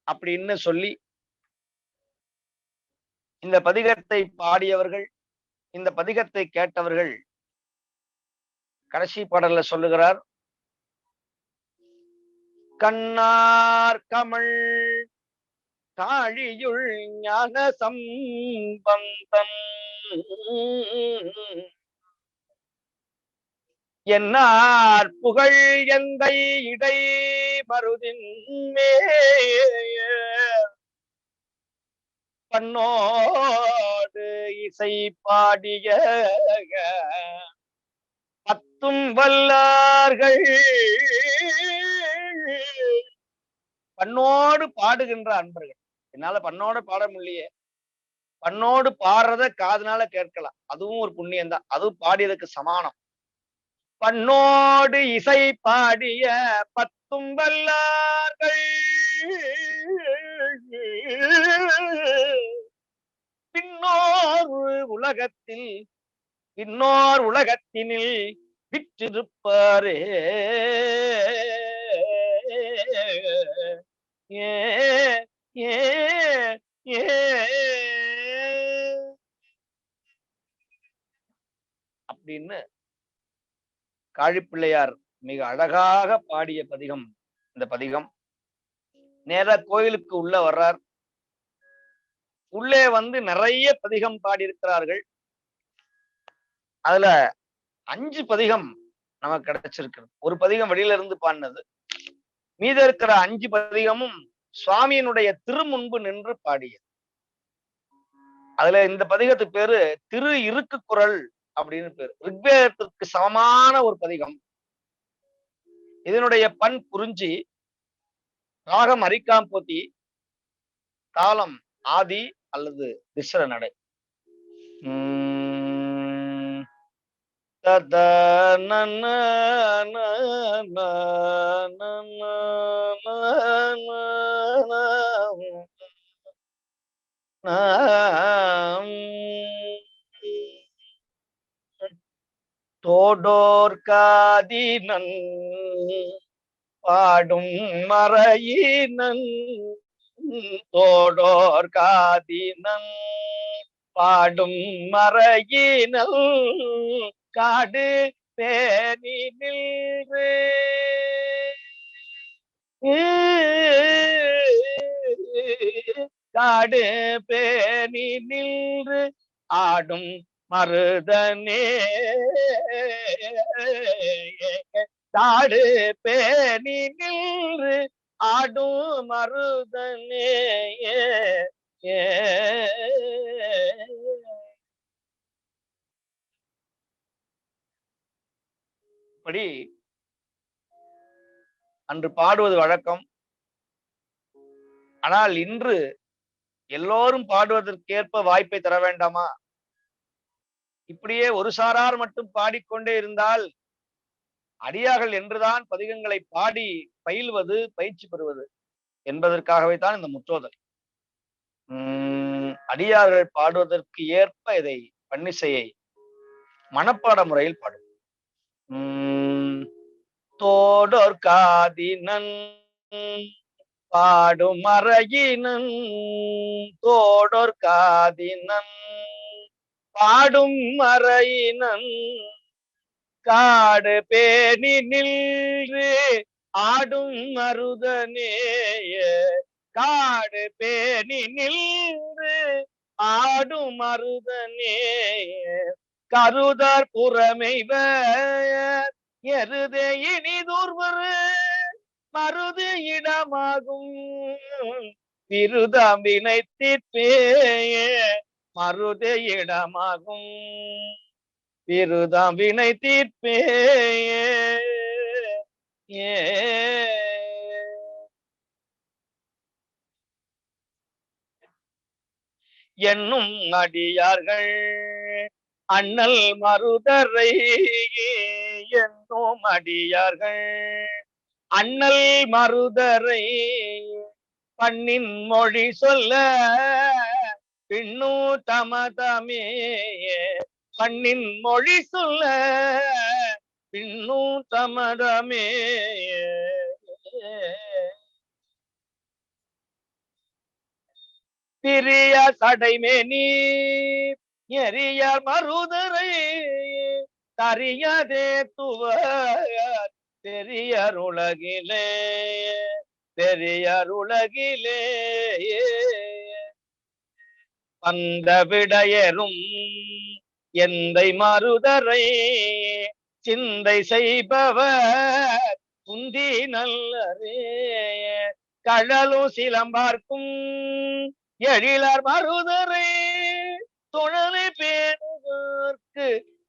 அப்படின்னு சொல்லி இந்த பதிகத்தை பாடியவர்கள், இந்த பதிகத்தை கேட்டவர்கள் கடைசி பாடல்ல சொல்லுகிறார், கண்ணார் கமழ் தாழியுள் ஞான சம்பந்தம் என்னார் புகழ் எந்தை இடை மருதின் பண்ணோடு இசை பாடிய பத்தும் வல்லார்கள். பண்ணோடு பாடுகின்ற அன்பர்கள். என்னால பண்ணோடு பாட முடியலையே, பண்ணோடு பாடுறத காதுனால கேட்கலாம், அதுவும் ஒரு புண்ணியம் தான், அதுவும் பாடியதுக்கு சமானம். பண்ணோடு இசை பாடிய பத்தும் வல்லார்கள் பின்னோர் உலகத்தினில் விற்றிருப்பாரே. ஏ ஏ ஏ அப்படின்னு காழிப்பிள்ளையார் மிக அழகாக பாடிய பதிகம் இந்த பதிகம். நேரா கோயிலுக்கு உள்ள வர்றார். உள்ளே வந்து நிறைய பதிகம் பாடியிருக்கிறார்கள். அதுல 5 பதிகம் நமக்கு கிடைச்சிருக்கிறது. ஒரு பதிகம் வெளியில இருந்து பாடினது. மீத இருக்கிற 5 பதிகமும் சுவாமியினுடைய திருமுன்பு நின்று பாடியது. அதுல இந்த பதிகத்துக்கு பேரு திரு இருக்கு குரல் அப்படின்னு பேரு. ரிக்வேதத்திற்கு சமமான ஒரு பதிகம். இதனுடைய பண் குறிஞ்சி, ராகம் அரிக்காம்போத்தி, தாளம் ஆதி அல்லது திஸ்ர நடை. தோடோர் காதினன் பாடும் மறையினன், தோடோர் காதினன் பாடும் மறையினல் காடு பேணி நின்று காடு பேணி நின்று ஆடும் மருதனே, காடு பேணி நின்று ஆடும் மருதனே. இப்படி அன்று பாடுவது வழக்கம். ஆனால் இன்று எல்லோரும் பாடுவதற்கேற்ப வாய்ப்பை தர வேண்டாமா? இப்படியே ஒரு சாரார் மட்டும் பாடிக்கொண்டே இருந்தால் அடியார்கள் என்றுதான் பதிகங்களை பாடி பயில்வது, பயிற்சி பெறுவது என்பதற்காகவே தான் இந்த முற்றோதல். அடியார்கள் பாடுவதற்கு ஏற்ப இதை பன்னிசையை மனப்பாட முறையில் பாடும். தோடோர் காதினன் பாடும் மறையினன், தோடோர் காதினன் பாடும் மறையினன் காடு பேணி நின்று ஆடும் மருதனேய, காடு பேணி நின்று ஆடும் மருதனேய, கருதார் புறமைவர் எருதே இனிதூர்வர் மருது இடமாகும் திருதாம்பினை தீர்ப்பேய, மருது இடமாகும் திருதாம்பினை தீர்ப்பேய. என்னும் அடியார்கள் அண்ணல் மருதரை, என்னும் அடியார்கள் அண்ணல் மருதரை பண்ணின் மொழி சொல்ல பின்னு தமதமே, பண்ணின் மொழி சொல்ல பின்னு தமதமே. திரிய சடைமேனி எரிய மருதரை தரியதே துவர் பெரியர் உலகிலே, பெரியர் உலகிலே. வந்த விடையரும் எந்தை மருதரை சிந்தை செய்பவர் குந்தி நல்லரே, கழலும் சிலம்பார்க்கும் எழிலார் மருதரை தொழலை பேணுவார்க்கு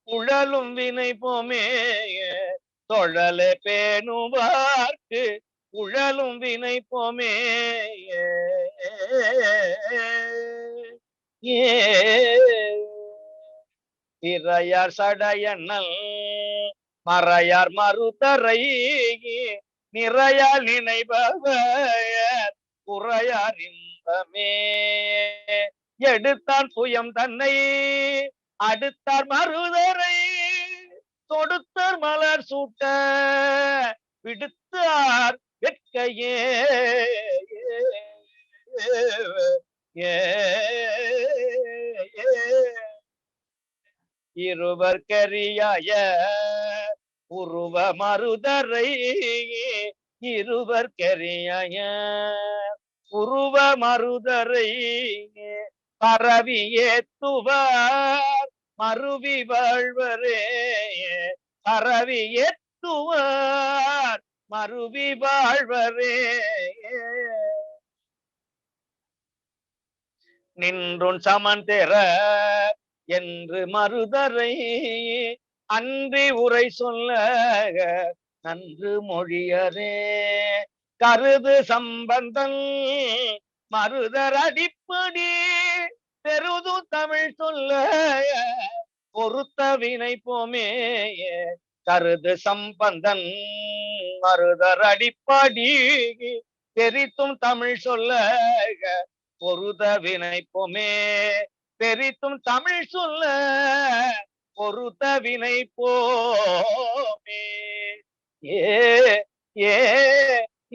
உழலும் வினை போமே, தொழலை பேணுவார்க்கு உழலும் வினை போமே. திரையார் சடையண்ணல் மறையார் மருதரை நிறையால் நினைபவர் குறையார் இன்பமே, எடுத்தார் புயம் தன்னை அடுத்தார் மருதரை தொடுத்தார் மலர் சூட்ட விடுத்தார் வெட்கையே. இருவர் கரியாய உருவ மருதரை, இருவர் கரியாய உருவ மருதரை பரவி ஏத்துவார் மருவி வாழ்வரே, பரவி ஏத்துவார் மருவி வாழ்வரே. நின்றுன் சமன் தெர என்று மருதரை அன்றி உரை சொல்ல நன்று மொழியரே, கருது சம்பந்தன் மருதர் அடிப்படி பெருது தமிழ் சொல்ல பொறுத்த வினை போமே, கருது சம்பந்தன் மருதர் அடிப்படி பெரித்தும் தமிழ் சொல்ல பொருத வினை போமே, பெரித்தும் தமிழ் சொல்ல பொருத்த வினை போமே. ஏ ஏ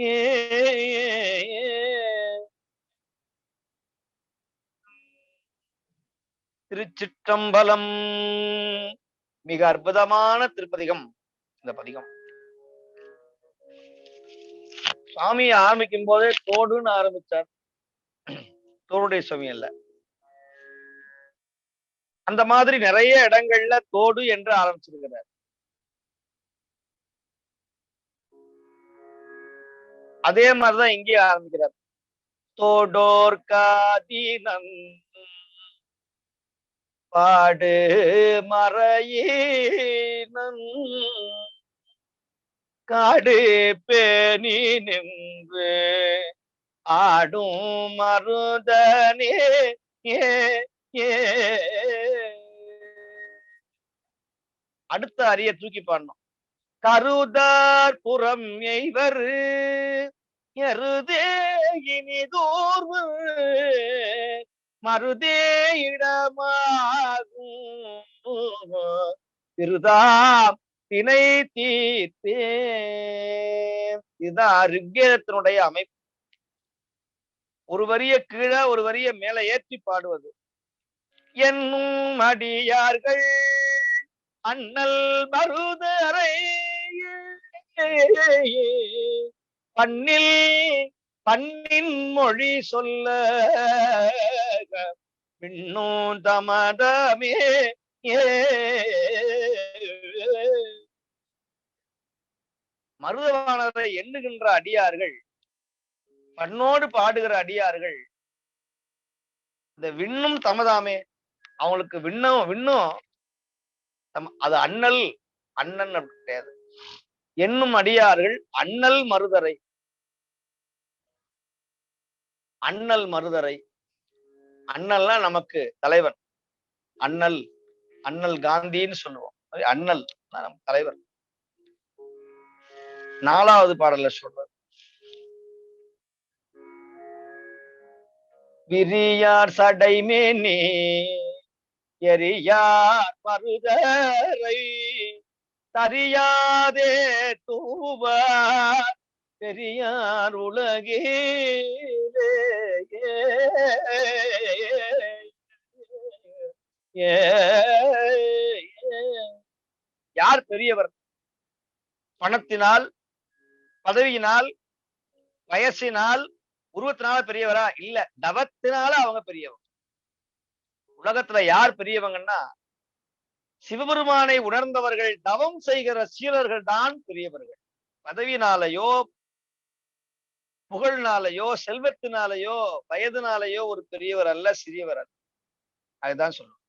ஏ திருச்சிற்றம்பலம். மிக அற்புதமான திருப்பதிகம் இந்த பதிகம். சுவாமி ஆரம்பிக்கும் போதே தோடுன்னு ஆரம்பிச்சார், தோடுடைய சுவாமி அல்ல. அந்த மாதிரி நிறைய இடங்கள்ல தோடு என்று ஆரம்பிச்சிருக்கிறார். அதே மாதிரிதான் இங்கே ஆரம்பிக்கிறார். தோடோர் காதினம் பாடு மறையினம் காடு பேணி நின்று ஆடும் மருதனே. அடுத்த அரிய தூக்கி பாடணும். கருதார் புறம் எய்வர் எருதே இனிதூர்வு மருதே இடமாகும் திருதாம் தினை தீர்த்தே. இதுதான் ரிக்வேதத்தினுடைய அமைப்பு. ஒரு வரிய கீழே ஒரு வரிய மேல ஏற்றி பாடுவது. என்னும் அடியார்கள் அண்ணல் மருதரை பண்ணின் மொழி சொல்ல பின்னும் தமதமே மருதவானரை எண்ணுகின்ற அடியார்கள், பண்ணோடு பாடுகிற அடியார்கள் இந்த விண்ணும் தமதாமே, அவங்களுக்கு விண்ணும் அது அண்ணல் அண்ணன் கிடையாது. என்னும் அடியார்கள் அண்ணல் மருதரை, அண்ணல் மருதரை. அண்ணல்னா நமக்கு தலைவர், அண்ணல் அண்ணல் காந்தின்னு சொல்லுவோம். அண்ணல் நம் தலைவர். 4வது பாடல்ல சொல்றார், விரியார் சடைமேனே எரியார் மருதரை தரியாதே தூவார் பெரியார் உலகிலே. யார் பெரியவர்? பணத்தினால், பதவியினால், வயசினால், உருவத்தினால பெரியவரா? இல்ல, தவத்தினால அவங்க பெரியவர். உலகத்துல யார் பெரியவங்கன்னா சிவபெருமானை உணர்ந்தவர்கள், தவம் செய்கிற சீலர்கள் தான் பெரியவர்கள். பதவியினாலேயோ, புகழ்னாலேயோ, செல்வத்தினாலேயோ, வயதினாலேயோ ஒரு பெரியவர் அல்ல, சிறியவர் அல்ல. அதுதான் சொல்லுவோம்.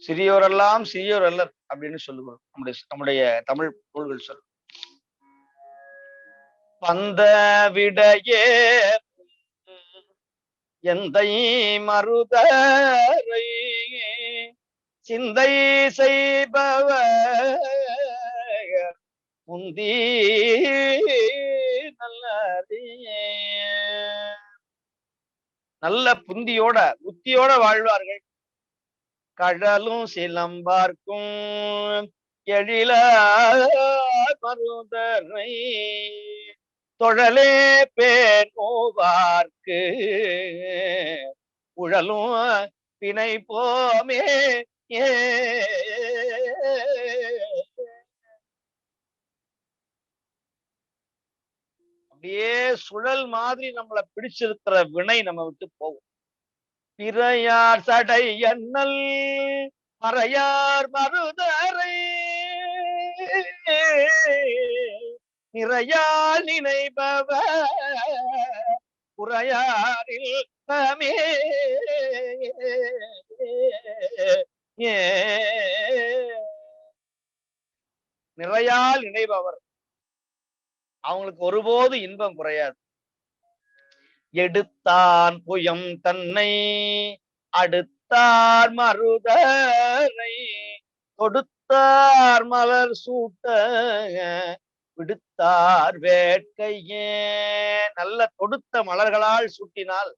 சிறியோரெல்லாம் சிறியோர் அல்லர் அப்படின்னு சொல்லுவோம் நம்முடைய தமிழ் நூல்கள் சொல்லும். பந்த விடையே எந்தை மருதரை சிந்தை செய்பவ முந்தி நல்ல புந்தியோட புத்தியோட வாழ்வார்கள். கடலும் சிலம்பார்க்கும் எழில மருதரை தொழலே பேர்வார்க்கு உழலும் பிணை போமே. அப்படியே சுழல் மாதிரி நம்மளை பிடிச்சிருக்கிற வினை நம்ம விட்டு போகும். பிறையார் சடை அண்ணல் மறையார் மருதரை நிறையால் நினைபவ குறையாரில் தமே. நிறையால் நினைபவர், அவங்களுக்கு ஒருபோது இன்பம் குறையாது. எடுத்தான் புயம் தன்னை அடுத்தார் மருதரை தொடுத்தார் மலர் சூட்ட விடுத்தார் வேட்கையே. நல்ல தொடுத்த மலர்களால் சூட்டினால்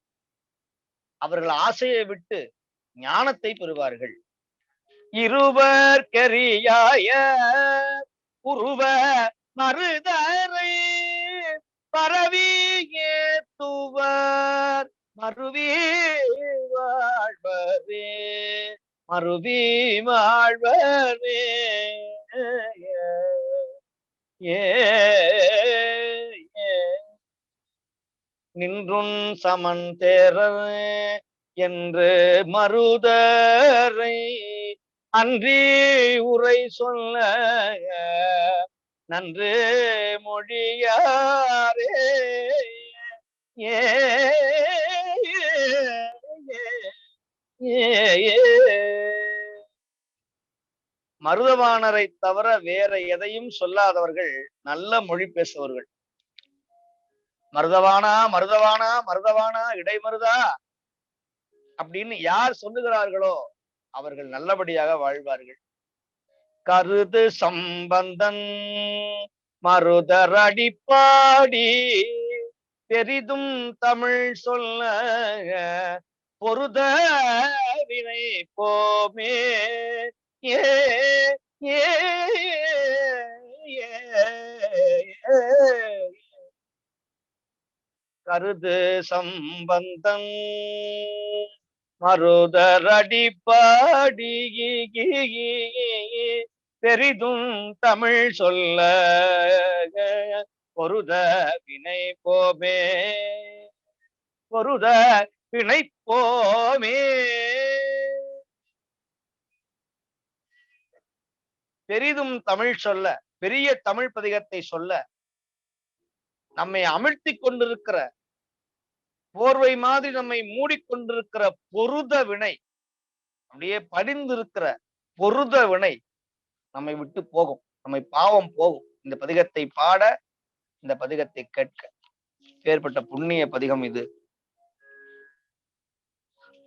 அவர்கள் ஆசையை விட்டு ஞானத்தை பெறுவார்கள். இருவர் கரியாய உருவ மருதரை பரவி ஏத்துவர் மருவி வாழ்வரே மருவி வாழ்வரே. நின்றும் சமன் தேரர் என்று மருதரை அன்றி உரை சொல்ல நன்று மொழியாரே. மருதவாணரை தவிர வேற எதையும் சொல்லாதவர்கள் நல்ல மொழி பேசுபவர்கள். மருதவானா மருதவானா மருதவானா இடைமருதா அப்படின்னு யார் சொல்லுகிறார்களோ அவர்கள் நல்லபடியாக வாழ்வார்கள். கருது சம்பந்தன் மருதர் அடிப்பாடி பெரிதும் தமிழ் சொல்ல பொருத வினை போமே. கருது சம்பந்தன் மருதரடிப்பாடி பெரிதும் தமிழ் சொல்ல பொருத வினை போமே பொருத வினை போமே. பெரிதும் தமிழ் சொல்ல, பெரிய தமிழ் பதிகத்தை சொல்ல நம்மை அமிழ்த்தி கொண்டிருக்கிற போர்வை மாதிரி நம்மை மூடிக்கொண்டிருக்கிற பொருத வினை, அப்படியே படிந்திருக்கிற பொருத வினை நம்மை விட்டு போகும், நம்மை பாவம் போகும். இந்த பதிகத்தை பாட, இந்த பதிகத்தை கேட்க ஏற்பட்ட புண்ணிய பதிகம் இது.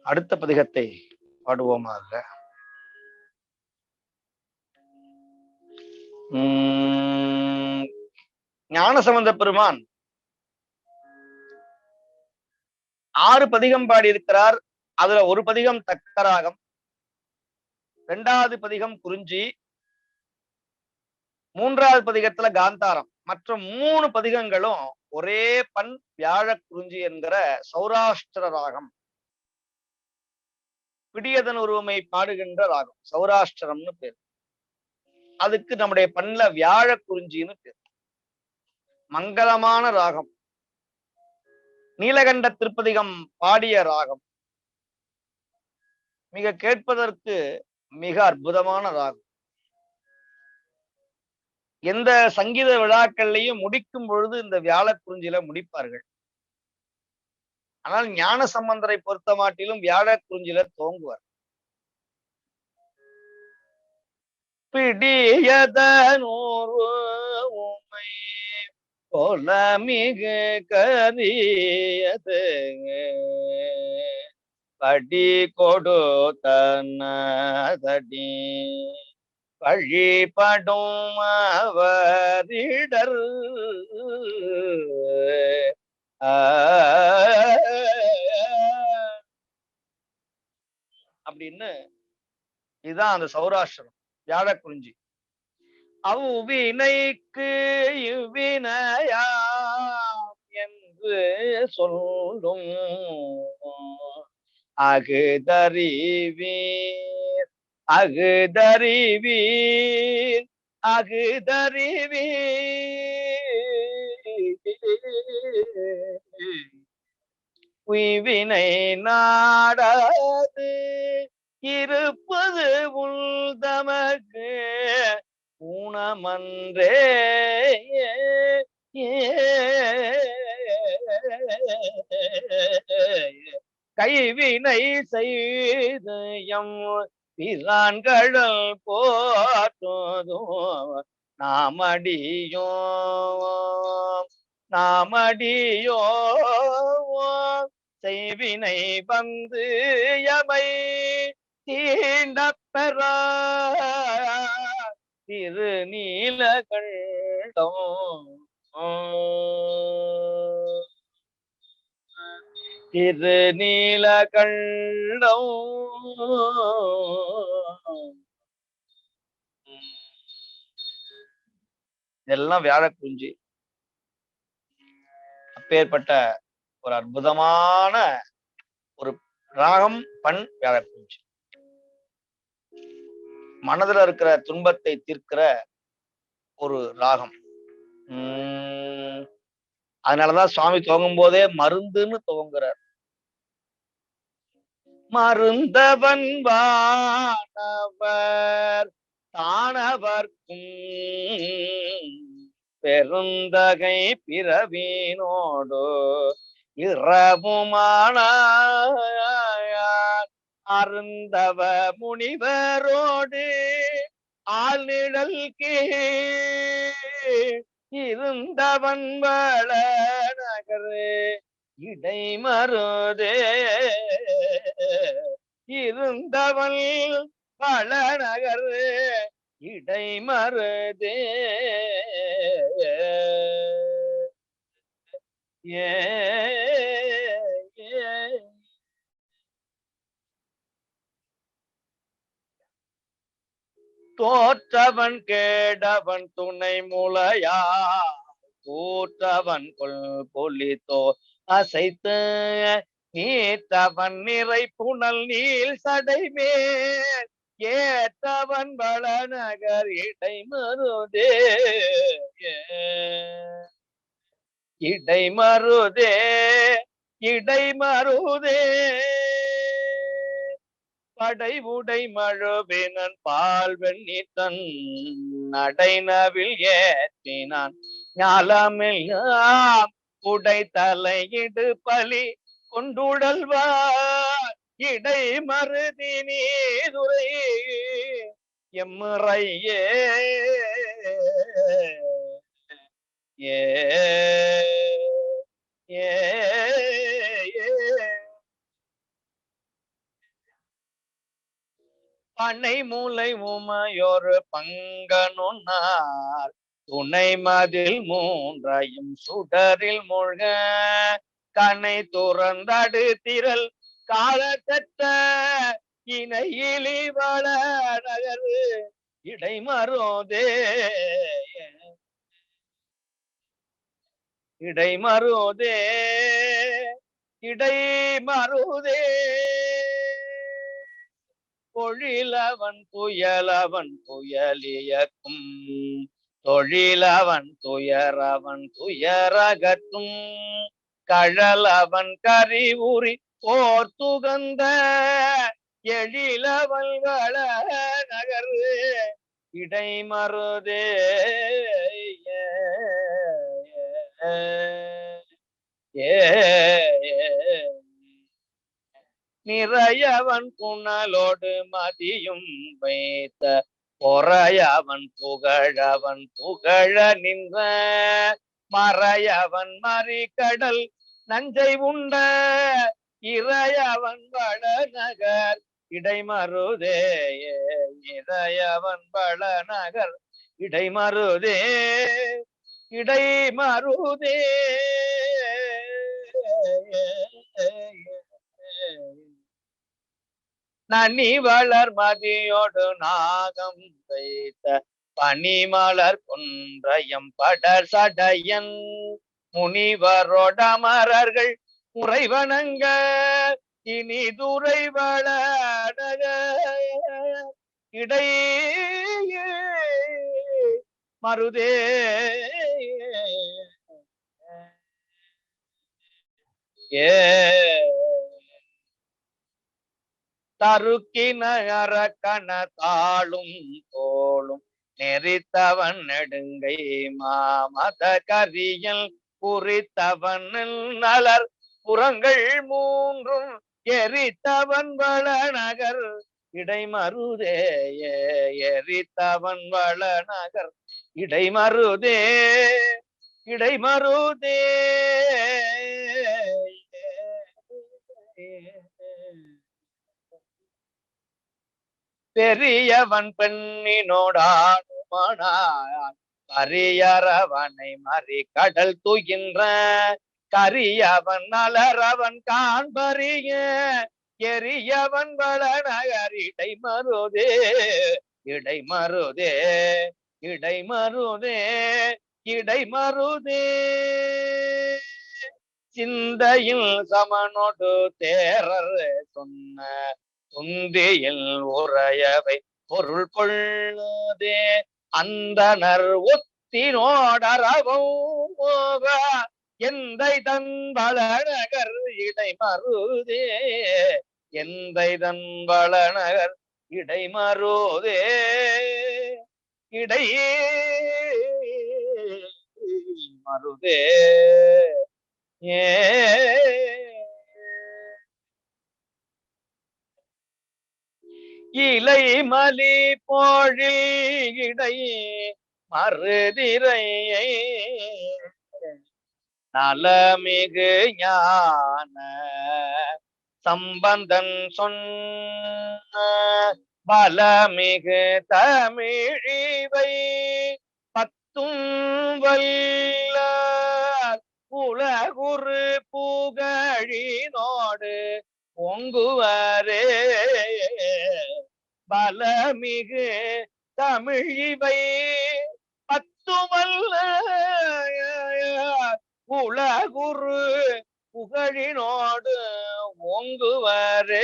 அடுத்த பதிகத்தை பாடுவோமாக. ஞானசம்பந்த பெருமான் 6 பதிகம் பாடியிருக்கிறார். அதுல ஒரு பதிகம் தக்கராகம், 2வது பதிகம் குறிஞ்சி, 3வது பதிகத்துல காந்தாரம். மற்ற 3 பதிகங்களும் ஒரே பண் வியாழ குறிஞ்சி என்கிற சௌராஷ்டிர ராகம், பிடியதன் உருவமை பாடுகின்ற ராகம், சௌராஷ்டிரம்னு பேர். அதுக்கு நம்முடைய பண்ணல வியாழ குறிஞ்சின்னு பேர். மங்களமான ராகம், நீலகண்ட திருப்பதிகம் பாடிய ராகம், மிக கேட்பதற்கு மிக அற்புதமான ராகம். எந்த சங்கீத விழாக்கள்லையும் முடிக்கும் பொழுது இந்த வியாழ குறிஞ்சியில முடிப்பார்கள். ஆனால் ஞான சம்பந்தரை பொறுத்த மாட்டிலும் வியாழ குறிஞ்சியில துவங்குவார். பிடியதனூறு உமை போல மிகு கரியது படி கொடுத்தனதடி வழிபடும் அவரிடர் அப்படின்னு. இதுதான் அந்த சௌராஷ்டிரம் வியாழ குறிஞ்சி. அவ்வினைக்கு இவ்வினையா என்று சொல்லும் அகுதறிவீர் அகுதறிவீர் அகுதறிவீர் உய்வினை நாடாது இருப்பது உள்தமக்கு ஊனமன்றே கைவினை செய்து எம் பிரான்கடல் போற்றுதோ நாமடியோ நாமடியோ செய்வினை வந்து எமை தீண்டப்பெற திருநீலகண்டம் திருநீலகண்டம். இதெல்லாம் வியாழ குறிஞ்சி. அப்பேற்பட்ட ஒரு அற்புதமான ஒரு ராகம் பண் வியாழ குறிஞ்சி. மனதுல இருக்கிற துன்பத்தை தீர்க்கிற ஒரு ராகம். அதனாலதான் சுவாமி துவங்கும் போதே மருந்துன்னு துவங்குறார். மருந்தவன் வானவர் தானவர்க்கும் பெருந்தகை பிறவினோடு இரவுமான அருந்தவ முனிவரோடு ஆழ்நிழல் இருந்தவன் வள நகரே இடைமருதே இருந்தவன் வள நகரே இடைமருதே ஏ தோற்றவன் கேடவன் துணை முளையா கூற்றவன் கொல் பொலித்தோ அசைத்து நீத்தவன் நிறை புனல் நீள் சடைமேல் ஏத்தவன் வளநகர் இடைமருதே இடைமருதே இடைமருதே படை உடை மழுவினன் பால் வெண்ணித்தன் நடைனவில் ஏற்றினான் ஞாலமெல்லாம் உடை தலையிடு பலி கொண்டுடல்வார் இடை மருதி நீதுரை எம்முறையே ஏ ஏ பனை மூலை உமையொரு பங்கனுன்னார் துணை மதில் மூன்றையும் சுடரில் மூழ்க கனை துறந்தடு திரள் காலத்தற்ற இணையிலி வள நகரு இடைமருதே இடைமருதே இடைமருதே பொழிலவன் புயலவன் புயலியக்கும் தொழிலவன் துயரவன் துயரகற்றும் கழலவன் கரிவுரி போர் துகந்த எழிலவன் வள நகர் இடைமருதே ஏ நிறையவன் புனலோடு மதியும் வைத்த பொறையவன் புகழ நின்ற மறையவன் மறிகடல் நஞ்சை உண்ட இறையவன் வள நகர் இடைமருதே இறையவன் வள நகர் இடைமருதே இடைமருதே நனி வளர் மதியோடு நாகம் வைத்த பனிமலர் கொன்றையம் படர் சடையன் முனிவரோடமரர்கள் முறைவணங்க இனி துறை வள இடை மருதே ஏ தருக்கின அரக்கண தாளும் தோளும் நெறித்தவன் நெடுங்கை மாமத கரியல் குறித்தவன் நலர் புறங்கள் மூன்றும் எரித்தவன் வள நகர் இடைமருதே எரித்தவன் வள நகர் இடைமருதே இடைமருதே பெரியவன் பெண்ணினோடானுமானான் கரியரவனை மறி கடல் தூகின்ற கரியவன் நலரவன் காண்பறிய எரியவன் வள நகர் இடைமருதே இடைமருதே இடைமருதே இடைமருதே சிந்தையில் சமனோடு தேரர் சொன்ன துந்தியில் உரையவை பொருள் கொள்ளுதே அந்தனர் ஒத்தினோடரவும் எந்தை தன் வள நகர் இடைமருதே எந்தை தன் வள நகர் இடைமருதே இடை மருதே ஏ இலை மலி போழில் இடை மருதிரையை நலமிகு ஞான சம்பந்தன் சொன்ன பலமிகு தமிழிவை பத்தும் வல்லார் உலகுரு புகழினோடு பொங்குவரே பலமிகு தமிழிவை பத்துமல்ல உலகுரு புகழினோடு ஓங்குவரே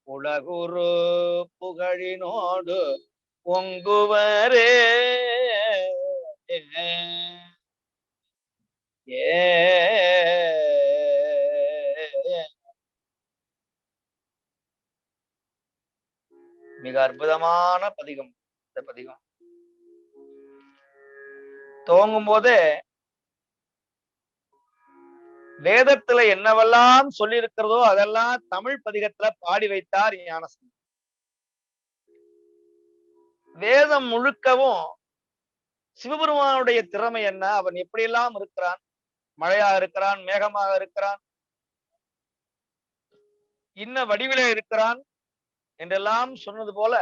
உலகுரு புகழினோடு ஒங்குவரே மிக அற்புதமான பதிகம். இந்த பதிகம் துவங்கும் போதே வேதத்துல என்னவெல்லாம் சொல்லி இருக்கிறதோ அதெல்லாம் தமிழ் பதிகத்துல பாடி வைத்தார் ஞானசம்பந்தர். வேதம் முழுக்கவும் சிவபெருமானுடைய திறமை என்ன, அவன் எப்படியெல்லாம் இருக்கிறான், மழையாக இருக்கிறான், மேகமாக இருக்கிறான், இன்ன வடிவிலே இருக்கிறான் என்றெல்லாம் சொன்னது போல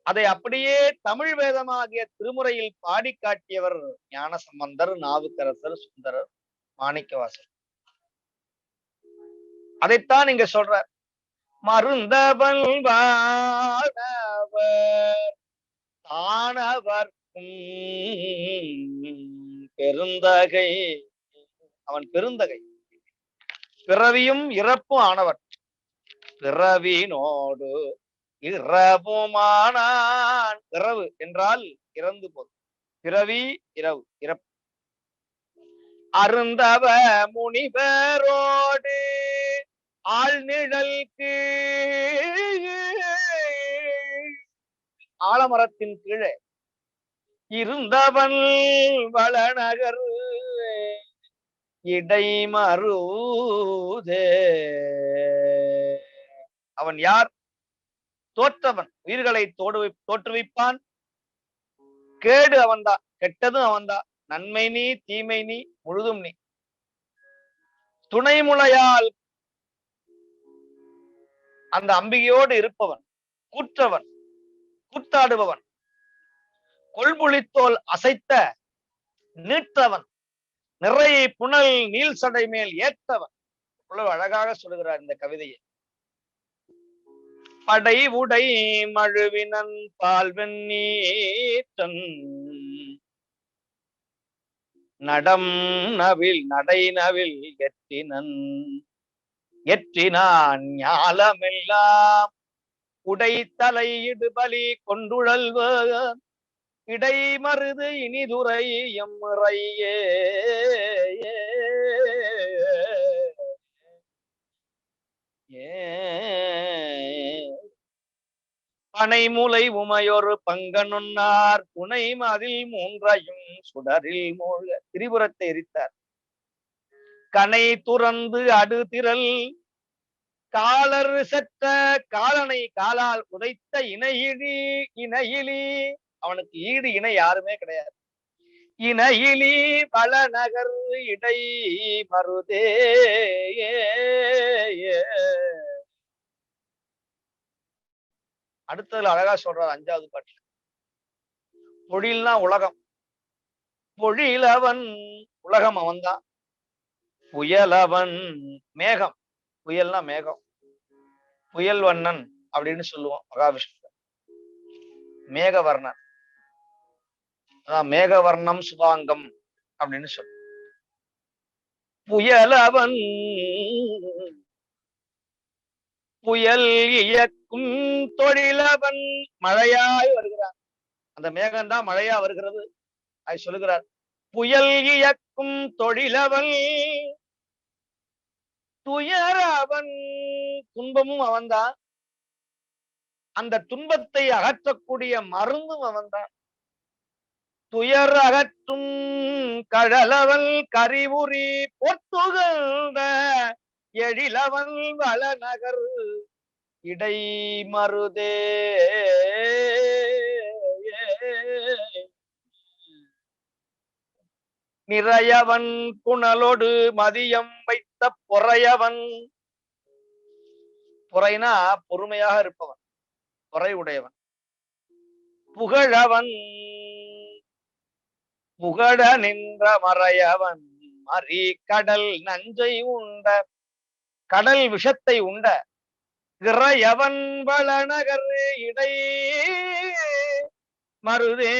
அதை அப்படியே தமிழ் வேதமாகிய திருமுறையில் பாடி காட்டியவர் ஞானசம்பந்தர், நாவுக்கரசர், சுந்தரர், மாணிக்கவாசகர். அதைத்தான் இங்க சொல்றார். மருந்தவன் வானவர் தானவர் பெருந்தகை, அவன் பெருந்தகை, பிறவியும் இறப்பும் ஆனவர், பிறவினோடு இரவுமானான். இரவு என்றால் இறந்து போதும், பிறவி இரவு இறப்பு. அருந்தவ முனிவரோடு ஆழ்நிழல்கு, ஆலமரத்தின் கீழே இருந்தவன் வளநகர் இடைமருதே. அவன் யார்? தோற்றவன், உயிர்களை தோற்றுவிப்பான். கேடு அவன்தான், கெட்டதும் அவன்தான். நன்மை நீ தீமை நீ முழுதும் நீ. துணைமுலையால் அந்த அம்பிகையோடு இருப்பவன், கூற்றவன், கூத்தாடுபவன், கொள்புளித்தோல் அசைத்த நீற்றவன், நிறைய புனல் நீல் சடை மேல் ஏற்றவன். அவ்வளவு அழகாக சொல்லுகிறார் இந்த கவிதையை. படை உடை மழுவினன் பால்வெண்ணீற்றன் நடம் நவில் நடை நவில் எற்றினான் ஞாலமெல்லாம் உடை தலையிடு பலி கொண்டுழல்வ இடை மருது இனிதுரை எம்முறையே. பனைமுலை உமையொரு பங்கனுன்னார் துணை மதில் மூன்றையும் சுடரில் மூழ்க. திரிபுரத்தை எரித்தார். கனை துறந்து அடுதிரல் காலர் செற்ற காலனை காலால் உதைத்த இணையிலி, அவனுக்கு ஈடு இணை யாருமே கிடையாது. இணையிலி வளநகர் இடை மருதே. அடுத்ததுல அழகா சொல்றார் அஞ்சாவது பாட்டுல. பொழில்னா உலகம், பொழிலவன் உலகம் அவன்தான். புயலவன் மேகம், புயல்னா மேகம், புயல் வண்ணன் அப்படின்னு சொல்லுவோம் மகாவிஷ்ணு. மேகவர்ணன், அதான் மேகவர்ணம் சுபாங்கம் அப்படின்னு சொல்லுவோம். புயலவன் புயல் இயக்கும் தொழிலவன் மழையாய் வருகிறான். அந்த மேகம்தான் மழையா வருகிறது. அது சொல்லுகிறார். புயல் இயக்கும் தொழிலவன் துயரவன், துன்பமும் அவன்தான். அந்த துன்பத்தை அகற்றக்கூடிய மருந்தும் அவன்தான். துயர் அகற்றும் கடலவன் கரிவுரி பொத்துகழ்ந்த எழிலவன் வளநகர் இடை மருதே. நிறையவன் புனலோடு மதியம் வைத்த பொறையவன், பொறைனா பொறுமையாக இருப்பவன், பொறை உடையவன். புகழவன் புகழ நின்ற மறையவன் மறி கடல் நஞ்சை உண்ட, கடல் விஷத்தை உண்ட இறையவன் வளநகர் இடை மருதே.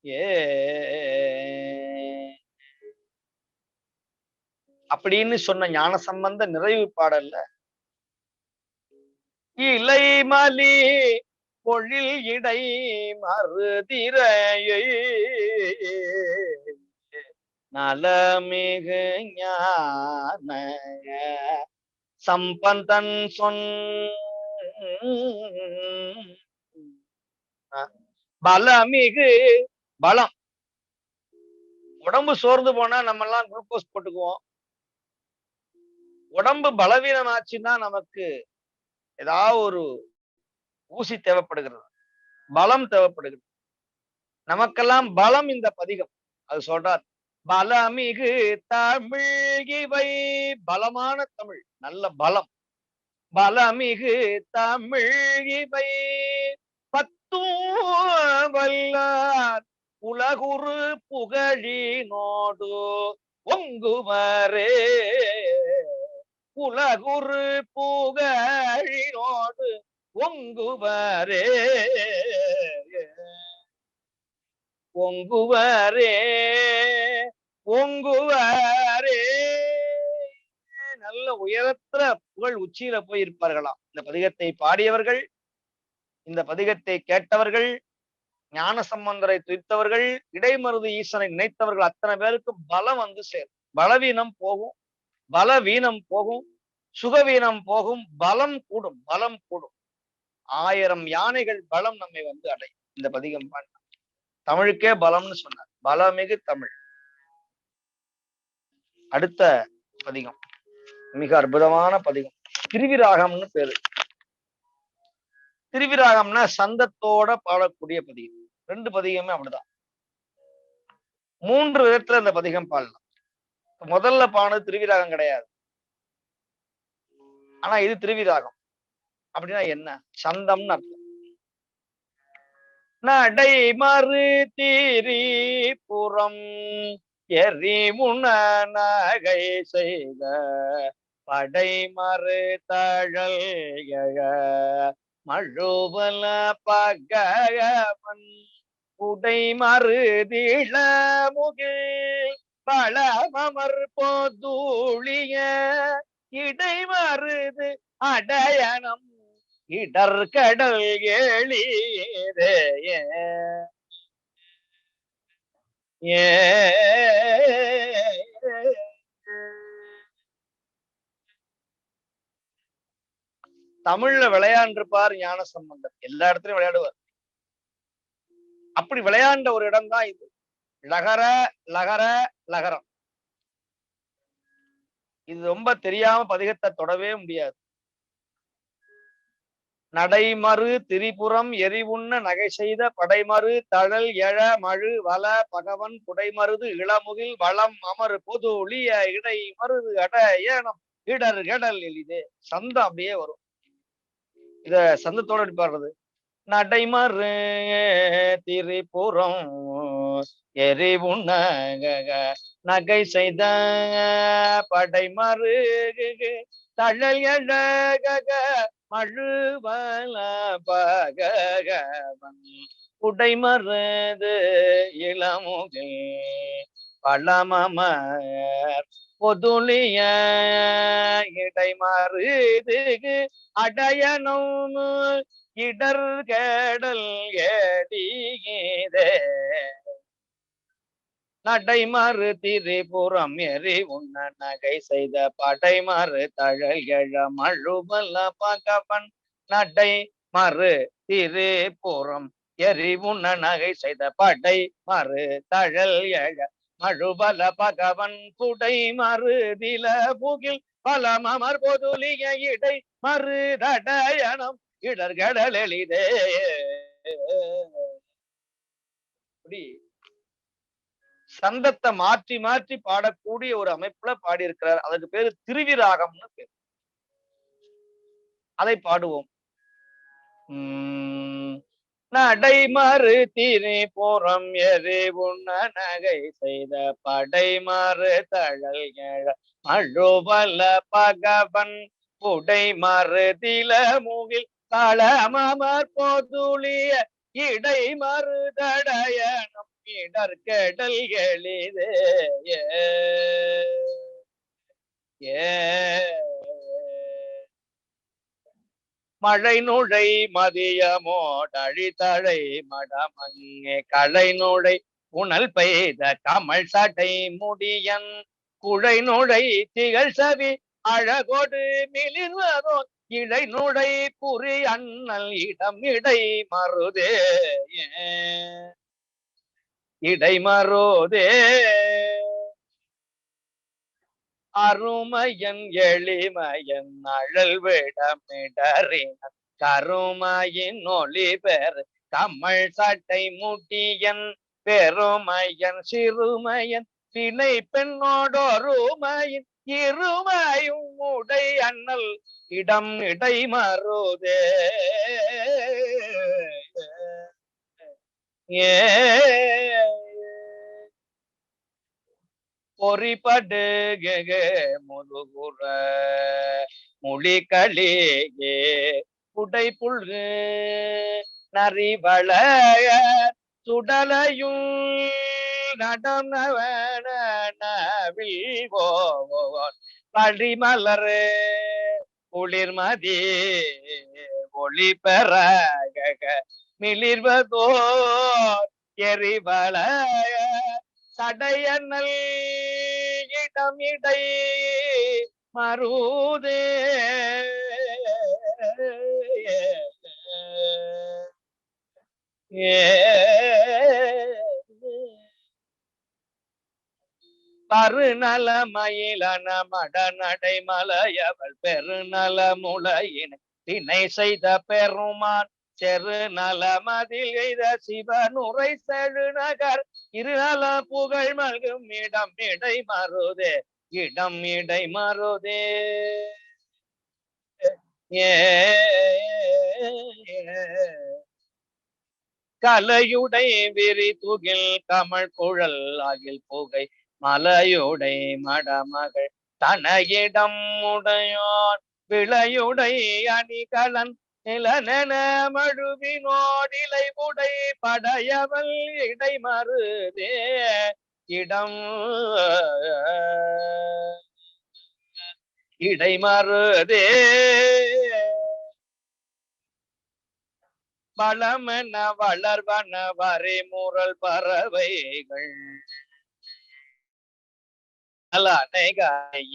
ஏ அப்படின்னு சொன்ன ஞானசம்பந்த நிறைவு பாடல்ல இலைமலி பொழில் இடை மறுதிரையை நலமிகு ஞான சம்பந்தன் பலமிகு பலம். உடம்பு சோர்ந்து போனா நம்ம எல்லாம் குளுக்கோஸ் போட்டுக்குவோம். உடம்பு பலவீனமாச்சுன்னா நமக்கு ஏதாவது ஒரு ஊசி தேவைப்படுகிறது, பலம் தேவைப்படுகிறது. நமக்கெல்லாம் பலம் இந்த பதிகம். அது சொல்றார், பலமிகு தமிழ் இவை, பலமான தமிழ், நல்ல பலம். பலமிகு தமிழ் இவை பத்தும் வல்லார் உலகுரு புகழினோடு ஒங்குவரே. உலகுரு புகழினோடு ஒங்குவரே, ஒங்குவரே, ஒங்குவரே. நல்ல உயரத்துல புகழ் உச்சியில போய் இருப்பார்களாம் இந்த பதிகத்தை பாடியவர்கள், இந்த பதிகத்தை கேட்டவர்கள், ஞான சம்பந்தரை துய்த்தவர்கள், இடைமருது ஈசனை நினைத்தவர்கள் அத்தனை பேருக்கும் பலம் வந்து சேரும். பலவீனம் போகும், பலவீனம் போகும், சுகவீனம் போகும், பலம் கூடும், பலம் கூடும். 1000 யானைகள் பலம் நம்மை வந்து அடையும். இந்த பதிகம் பாடினார். தமிழுக்கே பலம்னு சொன்னார். பலமிகு தமிழ். அடுத்த பதிகம் மிக அற்புதமான பதிகம், திருவிராகம்னு பேரு. திருவிராகம்னா சந்தத்தோட பாடக்கூடிய பதிகம். 2 பதிகமே அப்படிதான். 3 விதத்துல இந்த பதிகம் பாடலாம். முதல்ல பாடுறது திருவிராகம் கிடையாது, ஆனா இது திருவிராகம். அப்படின்னா என்ன? சந்தம்னு அர்த்தம். நடை மறு திரிபுரம் எரிமுன நகை செய்த படை மறு தழல் எழ மழுவல பகவன் உடை மறுதிள முகில் பழமர் போதூளிய இடை மருது அடயனம் இடர்கடல் எளிதே. தமிழ்ல விளையாண்டிருப்பார் ஞான சம்பந்தர். எல்லா இடத்துலயும் விளையாடுவார். அப்படி விளையாண்ட ஒரு இடம் தான் இது. லகர லகர லகரம். இது ரொம்ப தெரியாம பதிகத்தை தொடவே முடியாது. நடைமறு திரிபுரம் எரிவுண்ண நகை செய்த படைமறு தழல் எழ மழு வல பகவன் புடைமருது இளமுகில் வளம் அமரு பொது ஒளிய இடை மருது அட ஏனம் இடர் கடல் எளிதே. சந்தம் அப்படியே வரும். இத சந்தத்தோட எடுப்பாடுறது. நடைமறு திரிபுரம் எரிவுண்ண நகை செய்த படைமறு தழல் எழ மழுவல பகவன் உடைமருது இளமுகில் பழமமர் பொதுளிய இடைமருது அடயனும் இடர்கடல் எடிதே. நடைமறு திரிபுரம் எரி உண்ண நகை செய்த படைமறு தழல் எழ மழுவல பகவன் நடை மறு திரிபுரம் எரி உண்ண நகை செய்த படை மறு தழல் எழ மழுவல பகவன் புடை மருதில புகில் பலமர் பொதுலிய இடை மருதடயனம் இடர்கடல் எளிதே. சந்தத்தை மாற்றி மாற்றி பாடக்கூடிய ஒரு அமைப்புல பாடியிருக்கிறார். அதுக்கு பேரு திருவிராகம்னு பேரு. அதை பாடுவோம். நடைமறு திரிபுரம் எரி உண்ண நகை செய்த படைமறு தழல் எழ மழுவல பகவன் புடை மருதில மூகில் களமமர் பொதுளிய இடை மருதடயனம் இடர்கடல் எளிதே. ஏ மழை நுழை மதியமோடழிதழை மடமங்கே களை நுழை உணல் பெய்த கமல் சடை முடியன் குழை நுழை திகழ் சவி அழகோடு மிளிர்வதோ இழை நுழை புரி அண்ணல் இடம் இடை மருதே இடை மருதே அருமையன் எளிமையன் அழல் விடமிடறின கருமையின் ஒளி பெர் கமல் சட்டை முடியன் பெருமையன் சிறுமையன் திணை பெண்ணோடொருமையின் இருமையும் உடை அண்ணல் இடம் இடை மருதே ஏ பொறிபடுக முதுகுற மொழிகளியே குடை புல்கு நரிவளைய சுடலையும் நடனவனவில் பழிமலர் குளிர்மதி ஒளி பெற மிளிர்வதோ எரிவளைய சடையனல் இடம் இடை மருதே பருநல மயிலன மடநடை மலையவள் பெருநல முளையினை திணை செய்த பெருமான் செருநல மதில் எய்த சிவனுரை செழுநகர் இருநல புகழ் மல்கும் இடம் இடை மருதே இடம் இடை மருதே கலையுடை விரி துகில் கமல் குழல் அகில் புகை மலையுடை மடமகள் தனையிடம் உடையோன் விளையுடை அணிகலன் நிலனென மழுவினோடிலை உடை படையவள் இடை மருதே இடம் இடை மருதே வளமென வளர்வன வரை முரல் பறவைகள்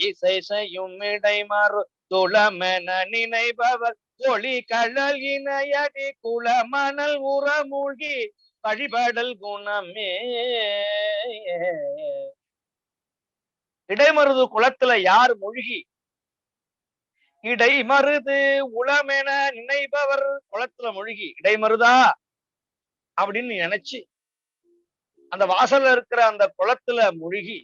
இசை செய்யும் இடை மறு துளமென நினைபவர் ஒளி கடல் இணையடி குளமணல் உறமூழ்கி வழிபடல் குணமே இடைமருது குளத்துல யார் மூழ்கி இடைமருது உளமென நினைப்பவர் குளத்துல மூழ்கி இடைமருதா அப்படின்னு நினைச்சு அந்த வாசல்ல இருக்கிற அந்த குளத்துல மூழ்கி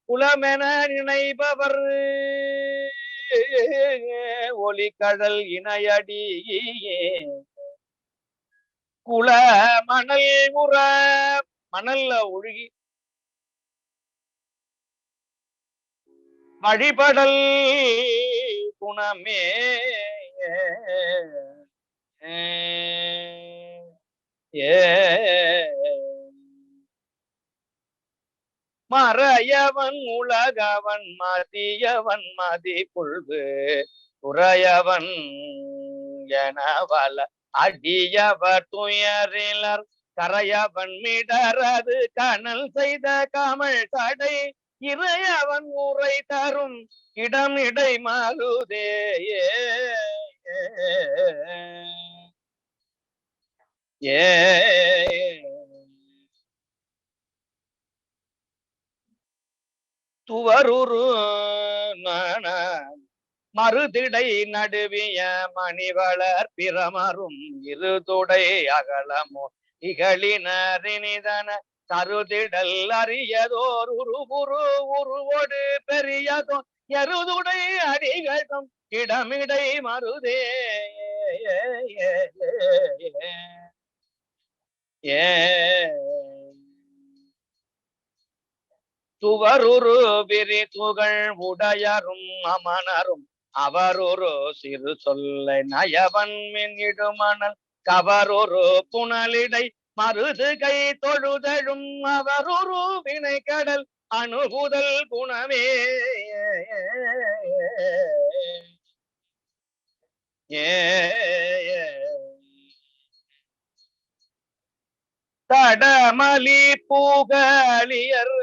குளமென நினைப்பவர் ஒளி கடல் இணையடி குள மணல் உற மணல்ல ஒழுகி வழிபடல் குணமே மறையவன் உலகவன் மதியவன் மதி புல்கு உறையவன் எனவல அடியவர் துயரிலர் கரையவன் மிடரது கனல் செய்த கமல் தடை இறையவன் உரை தரும் இடம் இடை மருதே துவருரு மறுதிடை நடுவிய மணிவளர் பிரமரும் இருதுடை அகலமோ இகழினரினிதன கருதிடல் அறியதோர் உருவோடு பெரியதோ எருதுடை அடிகளும் இடமிடை மருதே துவருரு விரி துகள் உடையரும் அமனரும் அவரொரு சிறு சொல்லை நயவன் மின்னிடுமணல் கவரொரு புனலிடை மருது கை தொழுதழும் அவருரு வினை கடல் அணுகுதல் குணமே. தடமலி பூகலியர்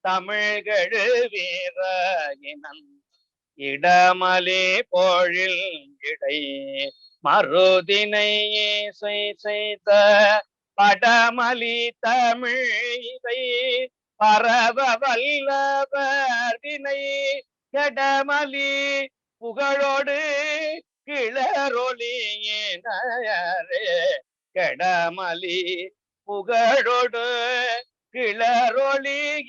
தமிழ்கழு வீரகினன் இடமலி பொழில் இடை மருதினை செய்த படமலி தமிழ் இவை பரவ வல்லவர் வினை கடமலி புகழோடு கிளரொலியினரே. கடமலி புகழோடு கிளரொலியினரே.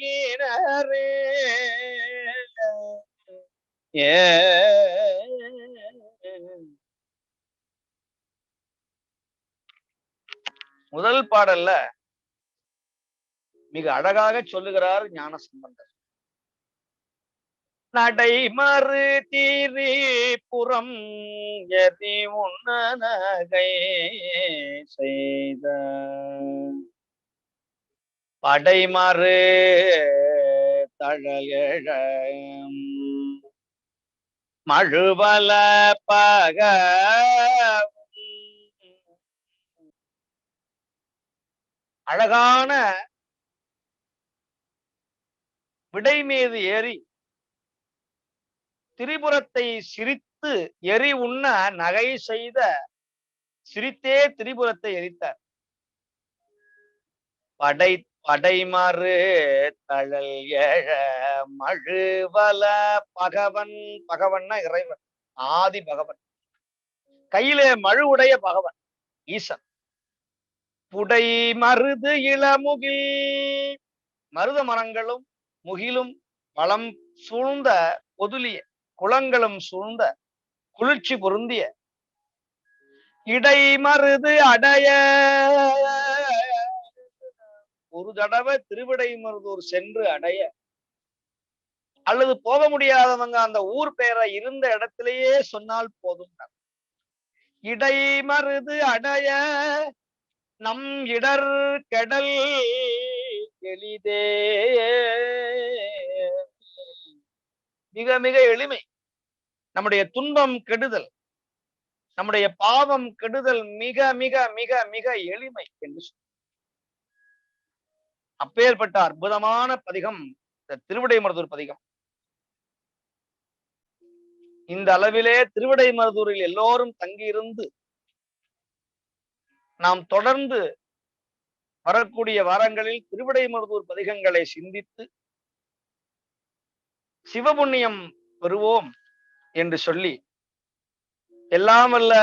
முதல் பாடல்ல மிக அழகாக சொல்லுகிறார் ஞானசம்பந்தர். நடைமறு திரிபுரம் எதி உன்னகை செய்த படைமறு தழல் மழுவல பக அழகான விடை மீது ஏறி திரிபுரத்தை சிரித்து எரி உண்ண நகை செய்த சிரித்தே திரிபுரத்தை எரித்தார். படைமறு தழல் எழ மழுவல பகவன். பகவன்னா இறைவன், ஆதி பகவன், கையிலே மழுவுடைய பகவன் ஈசன். புடை மருது இளமுகில், மருத மரங்களும் முகிலும் வளம் சூழ்ந்த பொதுலிய குளங்களும் சூழ்ந்த குளிர்ச்சி பொருந்திய இடை மருது அடைய. ஒரு தடவை திருவிடைமருதூர் சென்று அடைய, அல்லது போக முடியாதவங்க அந்த ஊர் பெயரை இருந்த இடத்திலேயே சொன்னால் போதும். இடை மருது அடைய நம் இடர் கெடல் எளிதே. மிக மிக எளிமை. நம்முடைய துன்பம் கெடுதல், நம்முடைய பாவம் கெடுதல் மிக மிக மிக மிக எளிமை என்று சொல்ல. அப்பேற்பட்ட அற்புதமான பதிகம் திருவிடைமருதூர் பதிகம். இந்த அளவிலே திருவிடைமருதூரில் எல்லோரும் தங்கியிருந்து நாம் தொடர்ந்து வரக்கூடிய வாரங்களில் திருவிடைமருதூர் பதிகங்களை சிந்தித்து சிவபுண்ணியம் பெறுவோம் என்று சொல்லி, எல்லாம் வல்ல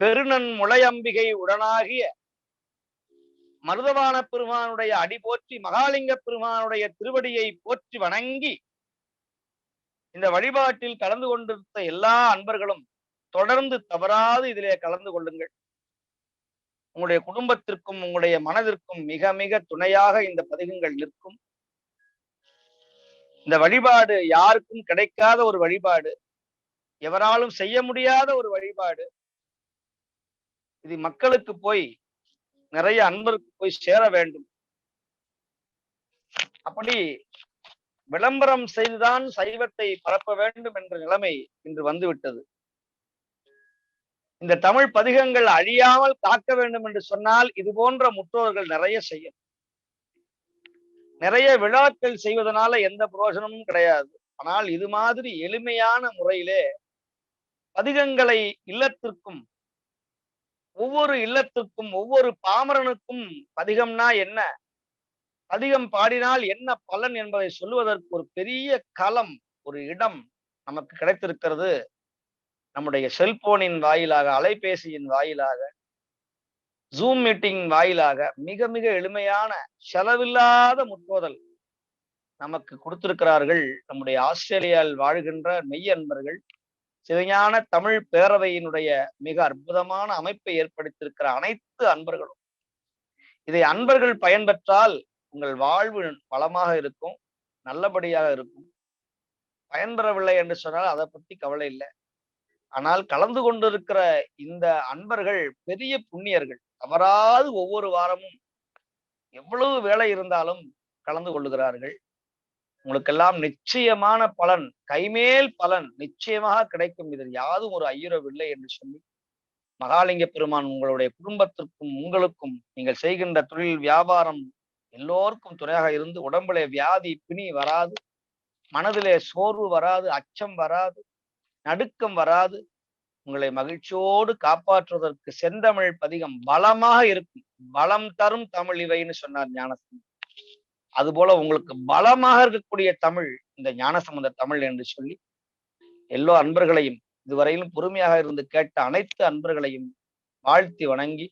பெருநன் முளையம்பிகை உடனாகிய மருதவான பெருமானுடைய அடி போற்றி, மகாலிங்க பெருமானுடைய திருவடியை போற்றி வணங்கி, இந்த வழிபாட்டில் கலந்து கொண்டிருந்த எல்லா அன்பர்களும் தொடர்ந்து தவறாது இதிலே கலந்து கொள்ளுங்கள். உங்களுடைய குடும்பத்திற்கும் உங்களுடைய மனதிற்கும் மிக மிக துணையாக இந்த பதிகங்கள் நிற்கும். இந்த வழிபாடு யாருக்கும் கிடைக்காத ஒரு வழிபாடு, எவராலும் செய்ய முடியாத ஒரு வழிபாடு. இது மக்களுக்கு போய், நிறைய அன்பருக்கு போய் சேர வேண்டும். அப்படி விளம்பரம் செய்துதான் சைவத்தை பரப்ப வேண்டும் என்ற நிலைமை இன்று வந்துவிட்டது. இந்த தமிழ் பதிகங்கள் அழியாமல் காக்க வேண்டும் என்று சொன்னால் இது போன்ற முற்றோர்கள் நிறைய செய்யும். நிறைய விழாக்கள் செய்வதனால எந்த பிரயோஜனமும் கிடையாது. ஆனால் இது மாதிரி எளிமையான முறையிலே பதிகங்களை இல்லத்திற்கும், ஒவ்வொரு இல்லத்திற்கும், ஒவ்வொரு பாமரனுக்கும் பதிகம்னா என்ன, பதிகம் பாடினால் என்ன பலன் என்பதை சொல்லுவதற்கு ஒரு பெரிய களம், ஒரு இடம் நமக்கு கிடைத்திருக்கிறது. நம்முடைய செல்போனின் வாயிலாக, அலைபேசியின் வாயிலாக, ஜூம் மீட்டிங் வாயிலாக மிக மிக எளிமையான செலவில்லாத முற்போதல் நமக்கு கொடுத்திருக்கிறார்கள் நம்முடைய ஆஸ்திரேலியாவில் வாழ்கின்ற மெய் அன்பர்கள். சிவஞான தமிழ் பேரவையினுடைய மிக அற்புதமான அமைப்பை ஏற்படுத்தியிருக்கிற அனைத்து அன்பர்களும். இதை அன்பர்கள் பயன்பெற்றால் உங்கள் வாழ்வு வளமாக இருக்கும், நல்லபடியாக இருக்கும். பயன்பெறவில்லை என்று சொன்னால் அதை பற்றி கவலை இல்லை. ஆனால் கலந்து கொண்டிருக்கிற இந்த அன்பர்கள் பெரிய புண்ணியர்கள். தவறாது ஒவ்வொரு வாரமும் எவ்வளவு வேலை இருந்தாலும் கலந்து கொள்ளுகிறார்கள். உங்களுக்கெல்லாம் நிச்சயமான பலன், கைமேல் பலன் நிச்சயமாக கிடைக்கும். இதில் யாதும் ஒரு ஐயுறவில்லை என்று சொல்லி மகாலிங்க பெருமான் உங்களுடைய குடும்பத்திற்கும் உங்களுக்கும் நீங்கள் செய்கின்ற தொழில் வியாபாரம் எல்லோருக்கும் துணையாக இருந்து உடம்பிலே வியாதி பிணி வராது, மனதிலே சோர்வு வராது, அச்சம் வராது, நடுக்கம் வராது, உங்களை மகிழ்ச்சியோடு காப்பாற்றுவதற்கு செந்தமிழ் பதிகம் பலமாக இருக்கும். பலம் தரும் தமிழ் இவைன்னு சொன்னார் ஞானசம்பந்தர். அதுபோல உங்களுக்கு பலமாக இருக்கக்கூடிய தமிழ் இந்த ஞானசம்பந்தர் தமிழ் என்று சொல்லி எல்லோ அன்பர்களையும் இதுவரையிலும் பொறுமையாக இருந்து கேட்ட அனைத்து அன்பர்களையும் வாழ்த்தி வணங்கி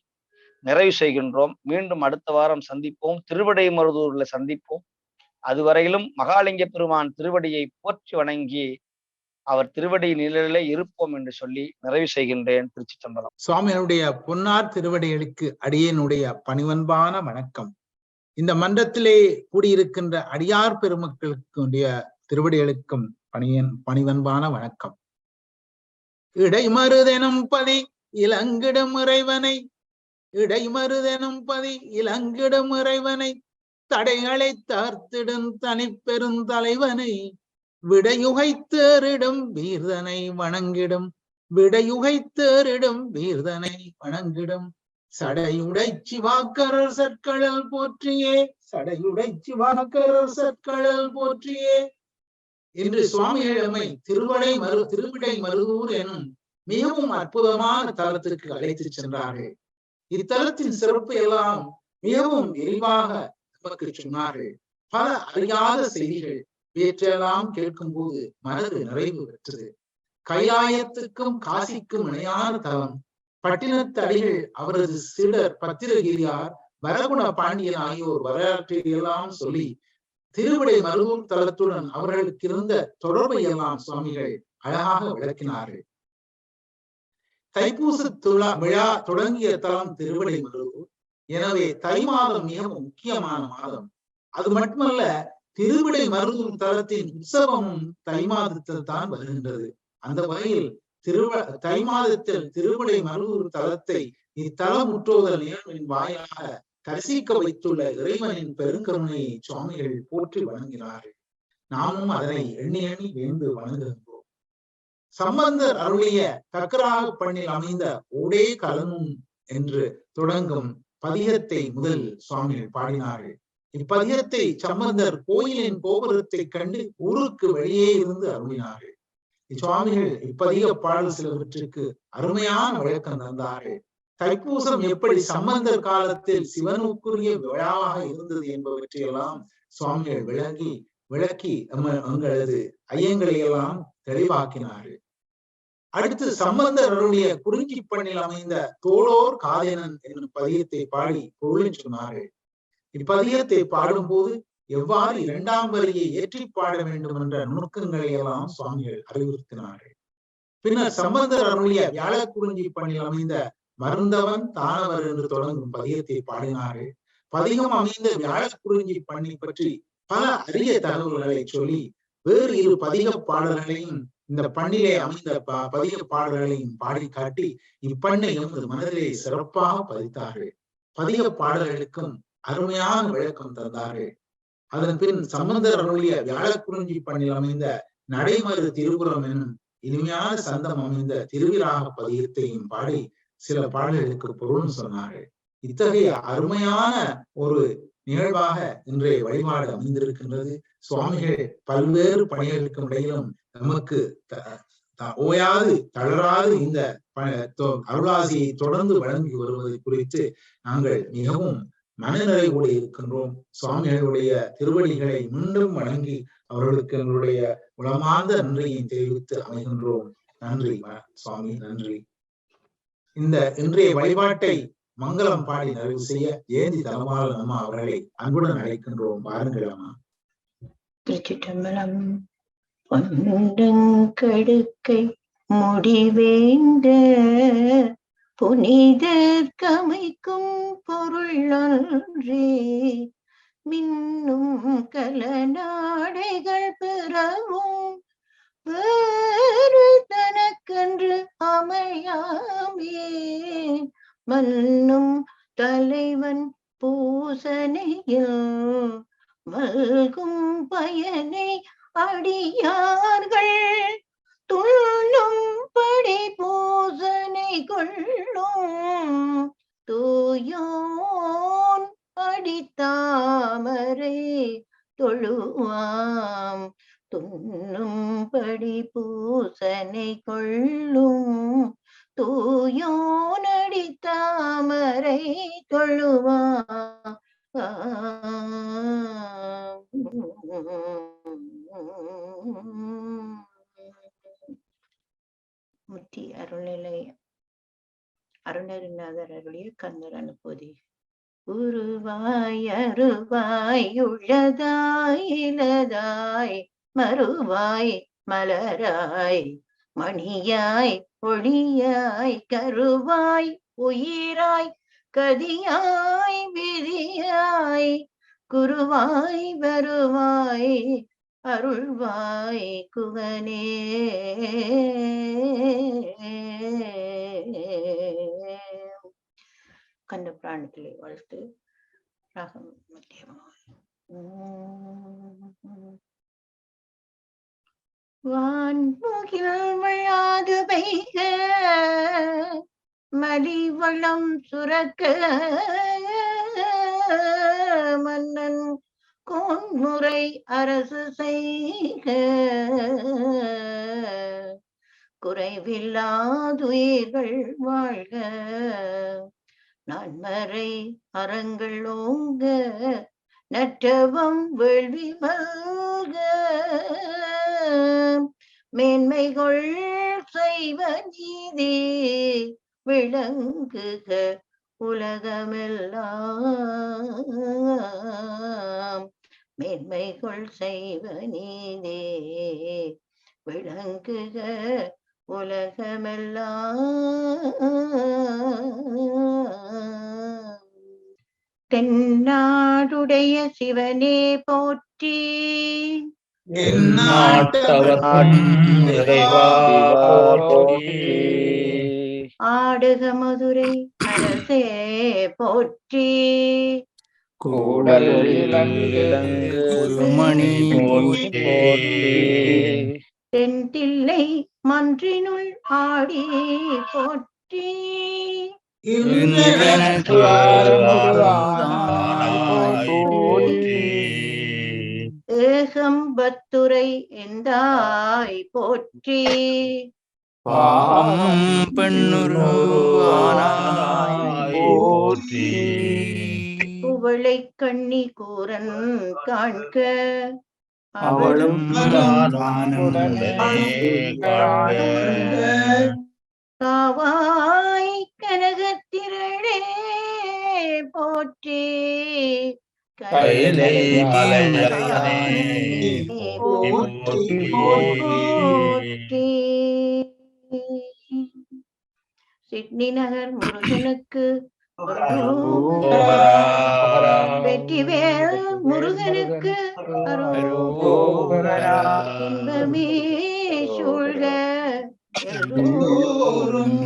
நிறைவு செய்கின்றோம். மீண்டும் அடுத்த வாரம் சந்திப்போம். திருவிடைமருதூர்ல சந்திப்போம். அதுவரையிலும் மகாலிங்க பெருமான் திருவடியை போற்றி வணங்கி அவர் திருவடி நிழலிலே இருப்போம் என்று சொல்லி நிறைவு செய்கின்றேன். திருச்சிற்றம்பலம். சுவாமியினுடைய பொன்னார் திருவடிகளுக்கு அடியனுடைய பணிவன்பான வணக்கம். இந்த மன்றத்திலே கூடியிருக்கின்ற அடியார் பெருமக்களுடைய திருவடிகளுக்கும் பணிவன்பான வணக்கம். இடைமருதெனும் பதி இளங்கிடும் இறைவனை, இடைமருதெனும் பதி இளங்கிடும் இறைவனை, தடைகளை தார்த்திடும் தனிப்பெருந்தலைவனை, விடையுகைத்தேரிடும் வீர்தனை வணங்கிடும், விடையுகைத்தேரிடும் வீர்தனை வணங்கிடும். சடையுடை சிவாக்கரர் சற்களல் போற்றியே, சடையுடை சிவாக்கரர் சற்களல் போற்றியே என்று சுவாமியிடமை திருவிடை மருதூர் எனும் மிகவும் அற்புதமான தலத்திற்கு அழைத்து சென்றார்கள். இத்தலத்தின் சிறப்பு எல்லாம் மிகவும் விரிவாக நமக்கு சொன்னார்கள். பல அறியாத செய்திகள் இவற்றையெல்லாம் கேட்கும் போது மனது நிறைவு பெற்றது. கைலாயத்துக்கும் காசிக்கும் இணையான தலம். பட்டினத்தடிகள் அவரது சீடர் பத்திரகிரியார், வரகுண பாண்டியன் ஆகியோர் வரலாற்றையெல்லாம் சொல்லி திருவிடை மருதூர் தலத்துடன் அவர்களுக்கு இருந்த தொடர்பை எல்லாம் சுவாமிகள் அழகாக விளக்கினார்கள். தைப்பூச விழா தொடங்கிய தலம் திருவிடை மருதூர். எனவே தை மாதம் மிகவும் முக்கியமான மாதம். அது மட்டுமல்ல, திருவிடை மருதூர் தலத்தின் உற்சவமும் தை மாதத்தில் தான் வருகின்றது. அந்த வகையில் தை மாதத்தில் திருவிடை மருதூர் தலத்தை இத்தலம் முற்றோதல் நிகழ்வின் வாயிலாக தரிசிக்க வைத்துள்ள இறைவனின் பெருங்கருணையை சுவாமிகள் போற்றி வணங்கினார்கள். நாமும் அதனை எண்ணி எண்ணி வேண்டு வணங்குகின்றோம். சம்பந்தர் அருளிய தக்கராக பண்ணில் அமைந்த ஓடே கலனும் என்று தொடங்கும் பதிகத்தை முதல் சுவாமிகள் பாடினார்கள். இப்பதிகத்தை சம்பந்தர் கோயிலின் கோபுரத்தை கண்டு ஊருக்கு வெளியே இருந்து அருளினார்கள். சுவாமிகள் இப்பதிக பாடல் சிலவற்றுக்கு அருமையான விளக்கம் தந்தார்கள். தைப்பூசம் எப்படி சம்பந்தர் காலத்தில் சிவனுக்குரிய விழாவாக இருந்தது என்பவற்றையெல்லாம் சுவாமிகள் விளக்கி எங்களது ஐயங்களை எல்லாம் தெளிவாக்கினார்கள். அடுத்து சம்பந்தர் அருளிய குறிஞ்சி பண்ணில் அமைந்த தோளோர் காதேனன் என்னும் பதியத்தை பாடி பொருளின் சொன்னார்கள். இப்பதியத்தை பாடும் போது எவ்வாறு இரண்டாம் வரியை ஏற்றி பாட வேண்டும் என்ற நுணுக்கங்களை எல்லாம் சுவாமிகள் அறிவுறுத்தினார்கள். பின்னர் சம்பந்தர் அருளிய வியாழ குறிஞ்சி பண்ணில் அமைந்த மருந்தவன் தானவர் என்று தொடங்கும் பதியத்தை பாடினார்கள். பதிகம் அமைந்த வியாழ குறிஞ்சி பண்ணி பற்றி பல அரிய தகவல்களை சொல்லி வேறு இரு பதிக பாடல்களையும் இந்த பண்ணிலே அமைந்த பதிக பாடல்களையும் பாடி காட்டி இப்பண்ணை எமது மனதிலே சிறப்பாக பதித்தார்கள். பதிக பாடல்களுக்கும் அருமையான விளக்கம் தந்தார்கள். அதன் பின் சம்பந்தர் அருளிய வியாழ குறிஞ்சி பண்ணில் அமைந்த நடைமறு திருபுரம் எனும் இனிமையான சந்தம் அமைந்த திருவிராக பதியத்தையும் பாடி சில பாடல்களுக்கு பொருள் சொன்னார்கள். இத்தகைய அருமையான ஒரு நிகழ்வாக இன்றைய வழிபாடு அமைந்திருக்கின்றது. சுவாமிகள் பல்வேறு பணிகளுக்கும் இடையிலும் நமக்கு ஓயாது தளராது இந்த அருளாசியை தொடர்ந்து வழங்கி வருவது குறித்து நாங்கள் மிகவும் மனநிறைவோடு இருக்கின்றோம். சுவாமிகளுடைய திருவடிகளை மீண்டும் வணங்கி அவர்களுக்கு எங்களுடைய உளமார்ந்த நன்றியை தெரிவித்து அமைகின்றோம். நன்றி சுவாமி, நன்றி. இந்த இன்றைய வழிபாட்டை மங்களம் பாடி நிறைவு செய்ய ஏந்தி தலமால் அம்மா அவர்களை அன்புடன் அழைக்கின்றோம். வாருங்கள் அம்மா. திருச்சிற்றம்பலம். பொன்னெடுங்கடுக்கை முடிவேண்ட புனிதற்கமைக்கும் பொருள் அன்றே, மின்னும் கலநாடைகள் பெறவும் வேறு தனக்கென்று அமையாமே, மன்னும் தலைவன் பூசனையில் மல்கும் பயனை அடியார்கள் துள்ளும்படி பூசனை கொள்ளும் தூயோன் அடித்தாமரை தொழுவாம் துண்ணும்படி பூசனை கொள்ளும் தூயோன் அடித்தாமரை தொழுவாம். முத்தி அருள்நிலை அருணரிநாதர் அருளிய கந்தர் அனுபூதி. உருவாய் அருவாய் உள்ளதாய் இலதாய் மறுவாய் மலராய் மணியாய் ஒளியாய் கருவாய் உயிராய் கதியாய் விதியாய் குருவாய் வருவாய் அருள்வாய் குகனே. கந்த பிராணத்திலே வாழ்த்து. ராகம் மத்தியமாய். வான்முகில் விழாது பெய்க மலிவளம் சுரக்க மன்னன் கோன்முறை அரசு செய்க குறைவில்லாதுயிர்கள் வாழ்க நான்மறை அறங்கள் ஓங்க நற்றவம் வேள்வி மல்க மேன்மைகள் செய்வ நீதி விளங்குக உலகமெல்லாம் மேன்மைகள் செய்வ நீதி விளங்குக உலகமெல்லாம். தென்னாடுடைய சிவனே போற்றி ஆடுக மதுரை அரசே போற்றி தென்தில்லை மன்றினுள் ஆடி போற்றி ஏகம்பத்துரை எந்தாய் போற்றி புவளை கண்ணி கூரன் காண்க அவளும் காவாய் கனகத்திரளே போற்றி சிட்னி நகர் முருகனுக்கு வெற்றிவேல் முருகனுக்கு இன்பமே சூழ்க எல்லோரும்.